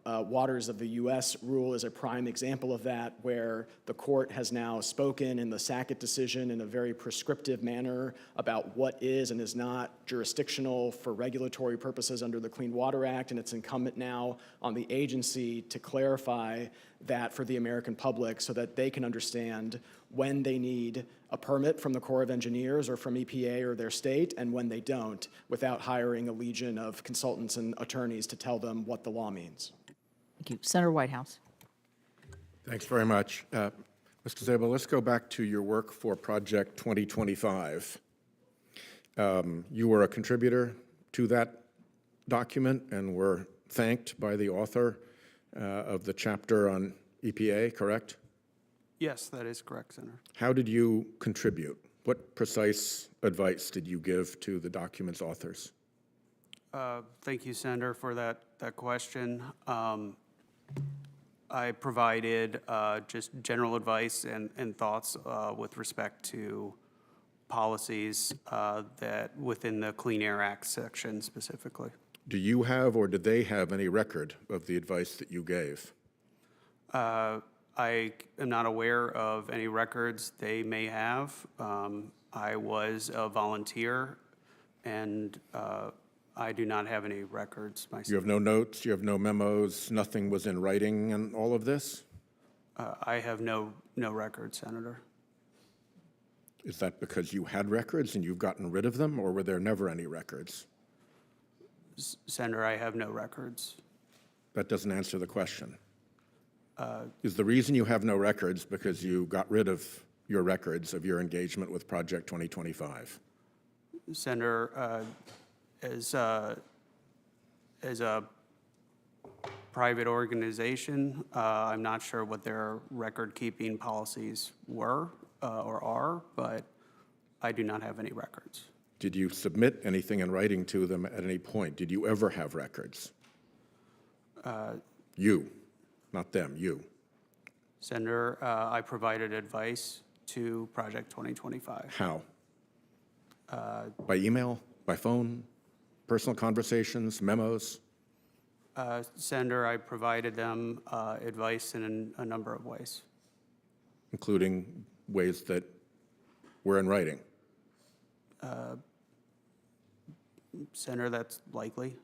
Waters of the U.S. rule is a prime example of that, where the court has now spoken in the Sackett decision in a very prescriptive manner about what is and is not jurisdictional for regulatory purposes under the Clean Water Act, and it's incumbent now on the agency to clarify that for the American public so that they can understand when they need a permit from the Corps of Engineers or from EPA or their state, and when they don't, without hiring a legion of consultants and attorneys to tell them what the law means. Thank you. Senator Whitehouse. Thanks very much. Mr. Szabo, let's go back to your work for Project 2025. You were a contributor to that document and were thanked by the author of the chapter on EPA, correct? Yes, that is correct, Senator. How did you contribute? What precise advice did you give to the document's authors? Thank you, Senator, for that question. I provided just general advice and thoughts with respect to policies that within the Clean Air Act section specifically. Do you have or did they have any record of the advice that you gave? I am not aware of any records they may have. I was a volunteer, and I do not have any records myself. You have no notes, you have no memos, nothing was in writing and all of this? I have no records, Senator. Is that because you had records and you've gotten rid of them, or were there never any records? Senator, I have no records. That doesn't answer the question. Is the reason you have no records because you got rid of your records of your engagement with Project 2025? Senator, as a private organization, I'm not sure what their record-keeping policies were or are, but I do not have any records. Did you submit anything in writing to them at any point? Did you ever have records? You, not them, you. Senator, I provided advice to Project 2025. How? By email, by phone, personal conversations, memos? Senator, I provided them advice in a number of ways. Including ways that were in writing? Senator, that's likely.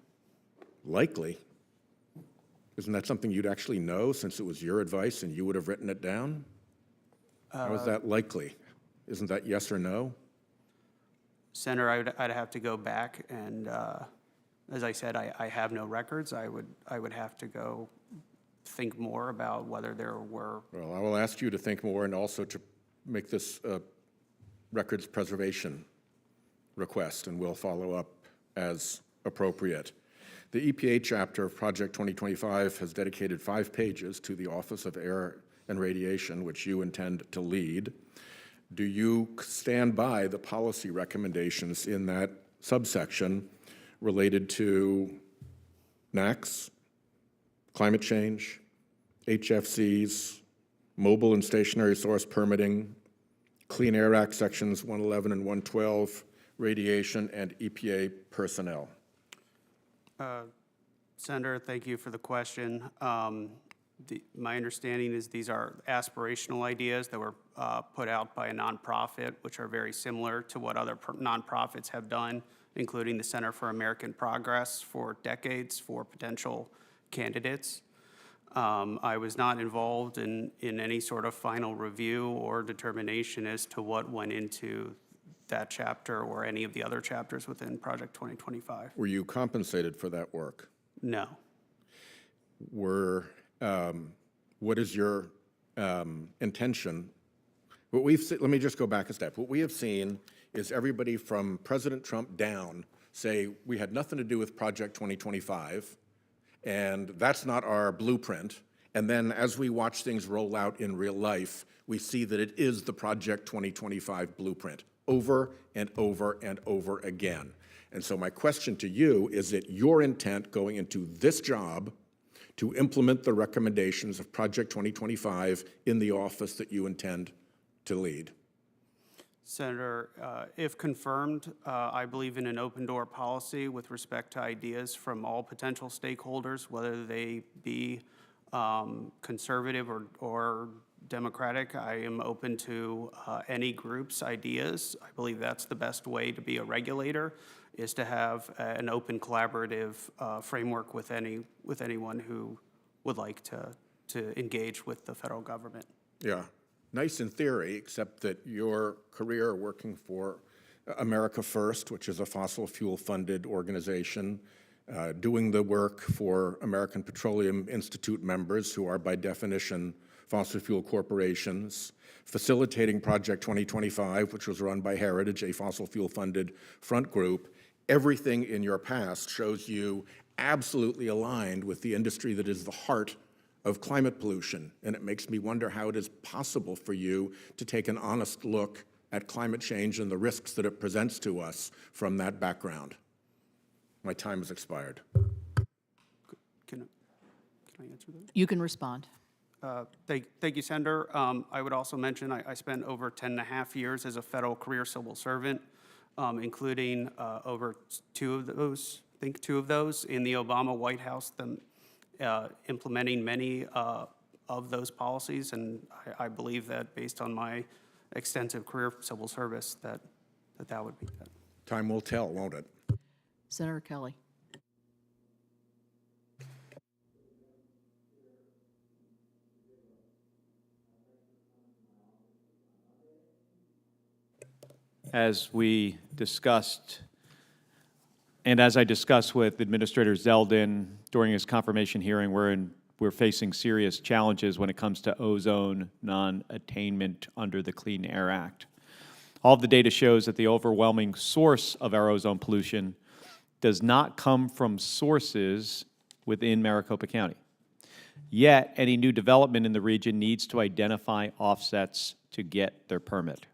Likely? Isn't that something you'd actually know since it was your advice and you would have written it down? How is that likely? Isn't that yes or no? Senator, I'd have to go back and, as I said, I have no records. I would have to go think more about whether there were. Well, I will ask you to think more and also to make this records preservation request, and we'll follow up as appropriate. The EPA chapter of Project 2025 has dedicated 5 pages to the Office of Air and Radiation, which you intend to lead. Do you stand by the policy recommendations in that subsection related to NACs, climate change, HFCs, mobile and stationary source permitting, Clean Air Act sections 111 and 112, radiation, and EPA personnel? Senator, thank you for the question. My understanding is these are aspirational ideas that were put out by a nonprofit, which are very similar to what other nonprofits have done, including the Center for American Progress for decades for potential candidates. I was not involved in any sort of final review or determination as to what went into that chapter or any of the other chapters within Project 2025. Were you compensated for that work? No. what is your intention? Let me just go back a step. What we have seen is everybody from President Trump down say, we had nothing to do with Project 2025, and that's not our blueprint. And then as we watch things roll out in real life, we see that it is the Project 2025 blueprint over and over and over again. And so my question to you, is it your intent going into this job to implement the recommendations of Project 2025 in the office that you intend to lead? Senator, if confirmed, I believe in an open door policy with respect to ideas from all potential stakeholders, whether they be conservative or Democratic. I am open to any group's ideas. I believe that's the best way to be a regulator, is to have an open collaborative framework with anyone who would like to engage with the federal government. Yeah, nice in theory, except that your career working for America First, which is a fossil fuel funded organization, doing the work for American Petroleum Institute members, who are by definition fossil fuel corporations, facilitating Project 2025, which was run by Heritage, a fossil fuel funded front group. Everything in your past shows you absolutely aligned with the industry that is the heart of climate pollution. And it makes me wonder how it is possible for you to take an honest look at climate change and the risks that it presents to us from that background. My time has expired. Can I answer that? You can respond. Thank you, Senator. I would also mention I spent over 10.5 years as a federal career civil servant, including over two of those in the Obama White House, implementing many of those policies. And I believe that based on my extensive career civil service, that would be that. Time will tell, won't it? Senator Kelly. As we discussed, and as I discussed with Administrator Zeldin during his confirmation hearing, we're facing serious challenges when it comes to ozone non-attainment under the Clean Air Act. All of the data shows that the overwhelming source of our ozone pollution does not come from sources within Maricopa County. Yet, any new development in the region needs to identify offsets to get their permit.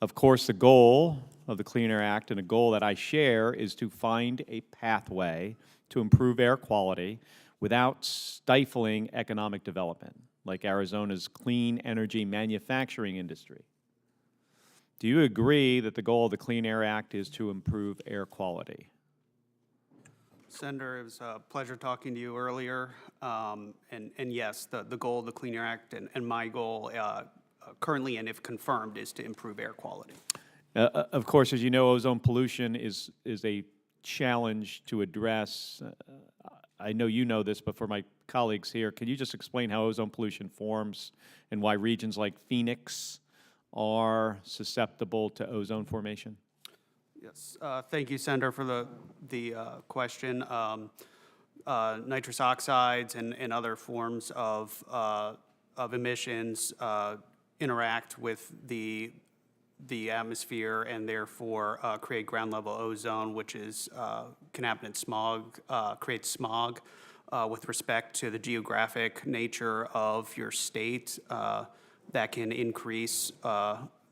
Of course, the goal of the Clean Air Act, and a goal that I share, is to find a pathway to improve air quality without stifling economic development, like Arizona's clean energy manufacturing industry. Do you agree that the goal of the Clean Air Act is to improve air quality? Senator, it was a pleasure talking to you earlier. And yes, the goal of the Clean Air Act and my goal currently, and if confirmed, is to improve air quality. Of course, as you know, ozone pollution is a challenge to address. I know you know this, but for my colleagues here, can you just explain how ozone pollution forms and why regions like Phoenix are susceptible to ozone formation? Yes, thank you, Senator, for the question. Nitrous oxides and other forms of emissions interact with the atmosphere and therefore create ground level ozone, which is contaminant smog, creates smog. With respect to the geographic nature of your state, that can increase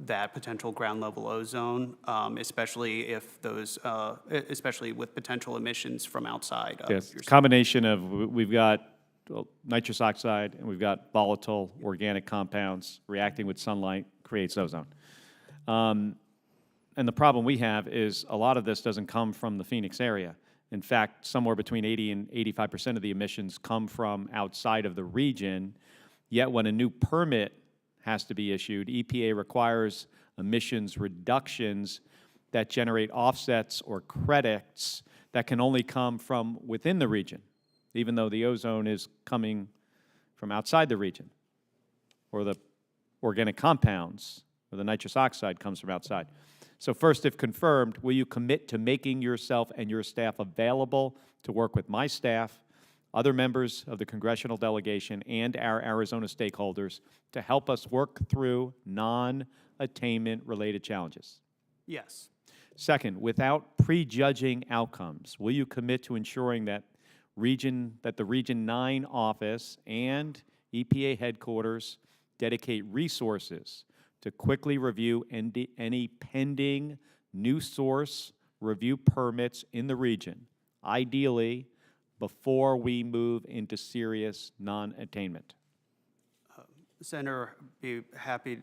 that potential ground level ozone, especially if those, especially with potential emissions from outside of your state. Combination of, we've got nitrous oxide and we've got volatile organic compounds reacting with sunlight creates ozone. And the problem we have is a lot of this doesn't come from the Phoenix area. In fact, somewhere between 80 and 85% of the emissions come from outside of the region, yet when a new permit has to be issued, EPA requires emissions reductions that generate offsets or credits that can only come from within the region, even though the ozone is coming from outside the region, or the organic compounds, or the nitrous oxide comes from outside. So first, if confirmed, will you commit to making yourself and your staff available to work with my staff other members of the congressional delegation, and our Arizona stakeholders to help us work through non-attainment-related challenges? Yes. Second, without prejudging outcomes, will you commit to ensuring that the Region 9 office and EPA headquarters dedicate resources to quickly review any pending new source review permits in the region, ideally before we move into serious non-attainment? Senator, be happy,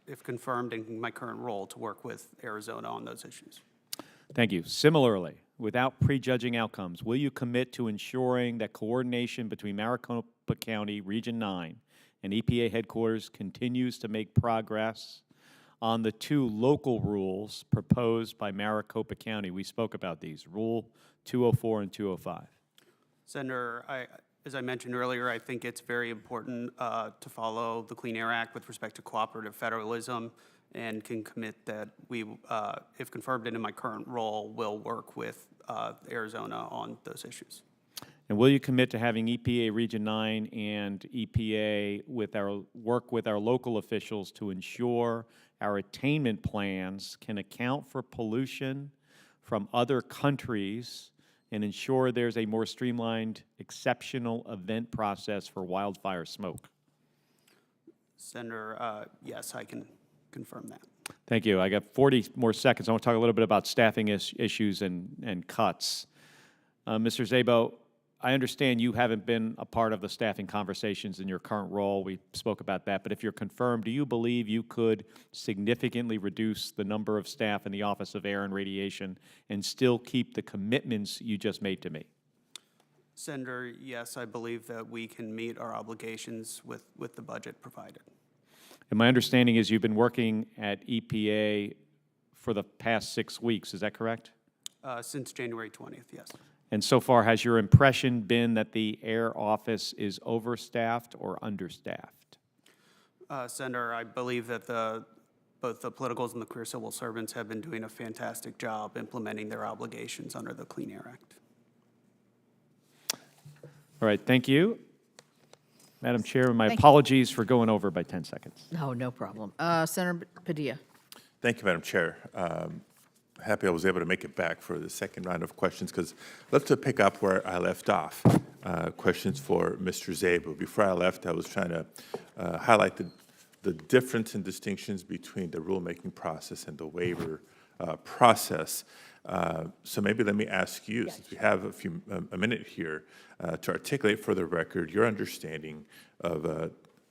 if confirmed in my current role, to work with Arizona on those issues. Thank you. Similarly, without prejudging outcomes, will you commit to ensuring that coordination between Maricopa County, Region 9, and EPA headquarters continues to make progress on the 2 local rules proposed by Maricopa County? We spoke about these, Rule 204 and 205. Senator, as I mentioned earlier, I think it's very important to follow the Clean Air Act with respect to cooperative federalism, and can commit that we, if confirmed in my current role, will work with Arizona on those issues. And will you commit to having EPA Region 9 and EPA work with our local officials to ensure our attainment plans can account for pollution from other countries and ensure there's a more streamlined exceptional event process for wildfire smoke? Senator, yes, I can confirm that. Thank you. I got 40 more seconds. I want to talk a little bit about staffing issues and cuts. Mr. Szabo, I understand you haven't been a part of the staffing conversations in your current role. We spoke about that. But if you're confirmed, do you believe you could significantly reduce the number of staff in the Office of Air and Radiation and still keep the commitments you just made to me? Senator, yes, I believe that we can meet our obligations with the budget provided. And my understanding is you've been working at EPA for the past 6 weeks. Is that correct? Since January 20th, yes. And so far, has your impression been that the Air Office is overstaffed or understaffed? Senator, I believe that both the politicals and the career civil servants have been doing a fantastic job implementing their obligations under the Clean Air Act. All right, thank you. Madam Chair, my apologies for going over by 10 seconds. No, no problem. Senator Padilla. Thank you, Madam Chair. Happy I was able to make it back for the second round of questions, because let's pick up where I left off. Questions for Mr. Szabo. Before I left, I was trying to highlight the difference and distinctions between the rulemaking process and the waiver process. So maybe let me ask you, since we have a minute here, to articulate for the record your understanding of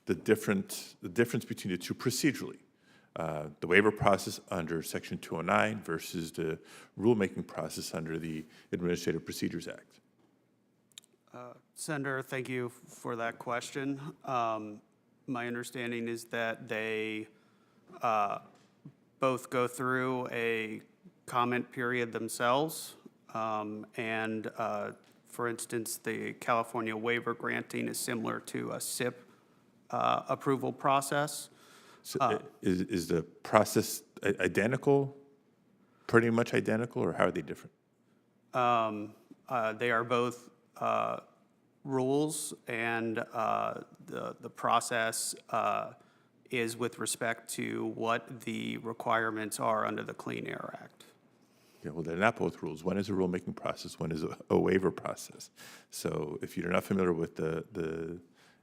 the difference between the two procedurally. The waiver process under Section 209 versus the rulemaking process under the Administrative Procedures Act. Senator, thank you for that question. My understanding is that they both go through a comment period themselves, and for instance, the California waiver granting is similar to a SIP approval process. So is the process identical, pretty much identical, or how are they different? They are both rules, and the process is with respect to what the requirements are under the Clean Air Act. Yeah, well, they're not both rules. One is a rulemaking process, one is a waiver process. So if you're not familiar with the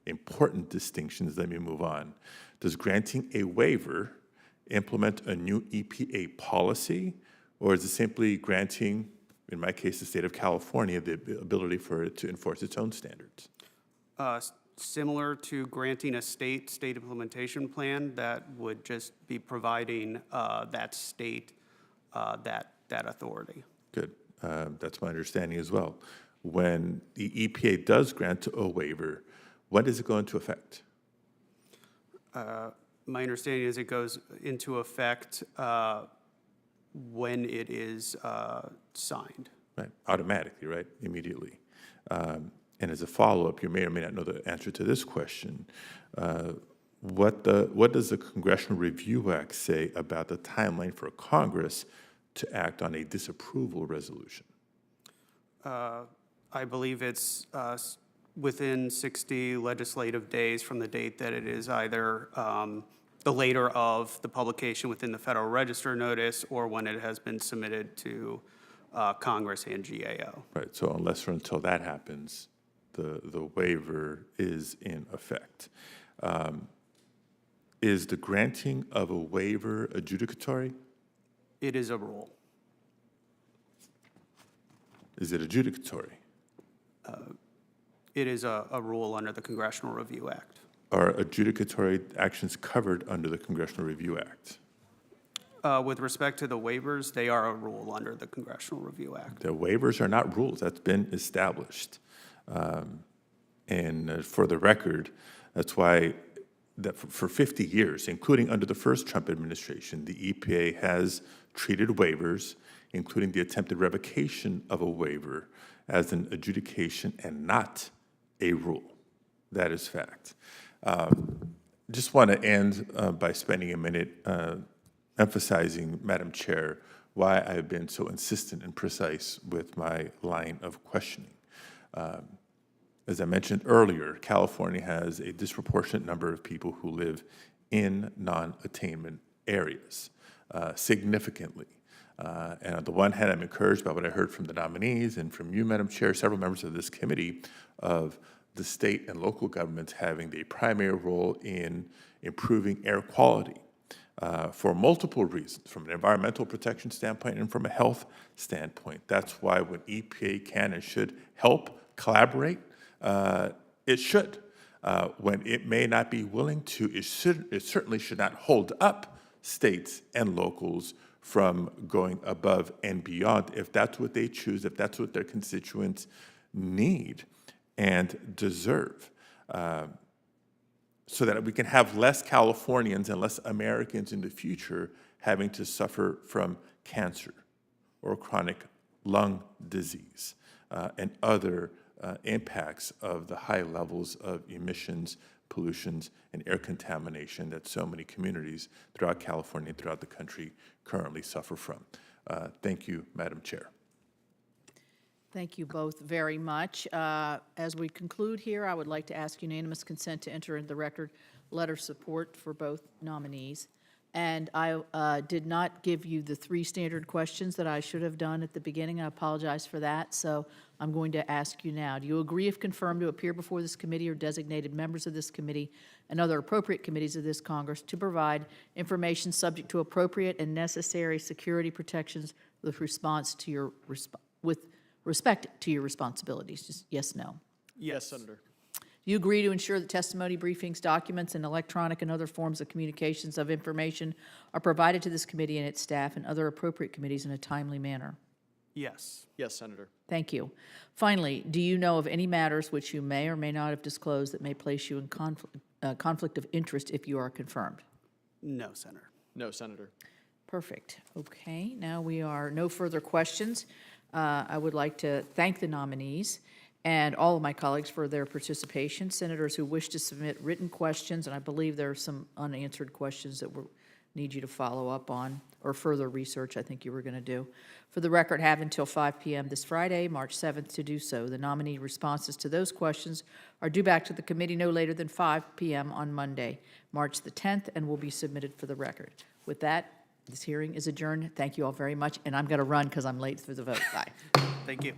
important distinctions, let me move on. Does granting a waiver implement a new EPA policy, or is it simply granting, in my case, the state of California, the ability for it to enforce its own standards? Similar to granting a state implementation plan, that would just be providing that state that authority. Good. That's my understanding as well. When the EPA does grant a waiver, when does it go into effect? My understanding is it goes into effect when it is signed. Right, automatically, right, immediately. And as a follow-up, you may or may not know the answer to this question. What does the Congressional Review Act say about the timeline for Congress to act on a disapproval resolution? I believe it's within 60 legislative days from the date that it is either the later of the publication within the Federal Register notice or when it has been submitted to Congress and GAO. Right, so unless or until that happens, the waiver is in effect. Is the granting of a waiver adjudicatory? It is a rule. Is it adjudicatory? It is a rule under the Congressional Review Act. Are adjudicatory actions covered under the Congressional Review Act? With respect to the waivers, they are a rule under the Congressional Review Act. The waivers are not rules. That's been established. And for the record, that's why that for 50 years, including under the first Trump administration, the EPA has treated waivers, including the attempted revocation of a waiver, as an adjudication and not a rule. That is fact. Just want to end by spending a minute emphasizing, Madam Chair, why I've been so insistent and precise with my line of questioning. As I mentioned earlier, California has a disproportionate number of people who live in non-attainment areas, significantly. And on the one hand, I'm encouraged by what I heard from the nominees and from you, Madam Chair, several members of this committee, of the state and local governments having the primary role in improving air quality for multiple reasons, from an environmental protection standpoint and from a health standpoint. That's why when EPA can and should help collaborate, it should. When it may not be willing to, it certainly should not hold up states and locals from going above and beyond if that's what they choose, if that's what their constituents need and deserve, so that we can have less Californians and less Americans in the future having to suffer from cancer or chronic lung disease and other impacts of the high levels of emissions, pollutions, and air contamination that so many communities throughout California and throughout the country currently suffer from. Thank you, Madam Chair. Thank you both very much. As we conclude here, I would like to ask unanimous consent to enter into the record letter of support for both nominees. And I did not give you the 3 standard questions that I should have done at the beginning. I apologize for that, so I'm going to ask you now. Do you agree, if confirmed, to appear before this committee or designated members of this committee and other appropriate committees of this Congress to provide information subject to appropriate and necessary security protections with respect to your responsibilities? Just yes, no. Yes, Senator. Do you agree to ensure that testimony, briefings, documents, and electronic and other forms of communications of information are provided to this committee and its staff and other appropriate committees in a timely manner? Yes. Yes, Senator. Thank you. Finally, do you know of any matters which you may or may not have disclosed that may place you in conflict of interest if you are confirmed? No, Senator. No, Senator. Perfect. Okay, now we are no further questions. I would like to thank the nominees and all of my colleagues for their participation. Senators who wish to submit written questions, and I believe there are some unanswered questions that we need you to follow up on, or further research I think you were going to do. For the record, have until 5 p.m. this Friday, March 7th, to do so. The nominee responses to those questions are due back to the committee no later than 5 p.m. on Monday, March the 10th, and will be submitted for the record. With that, this hearing is adjourned. Thank you all very much, and I'm going to run because I'm late for the vote. Bye. Thank you.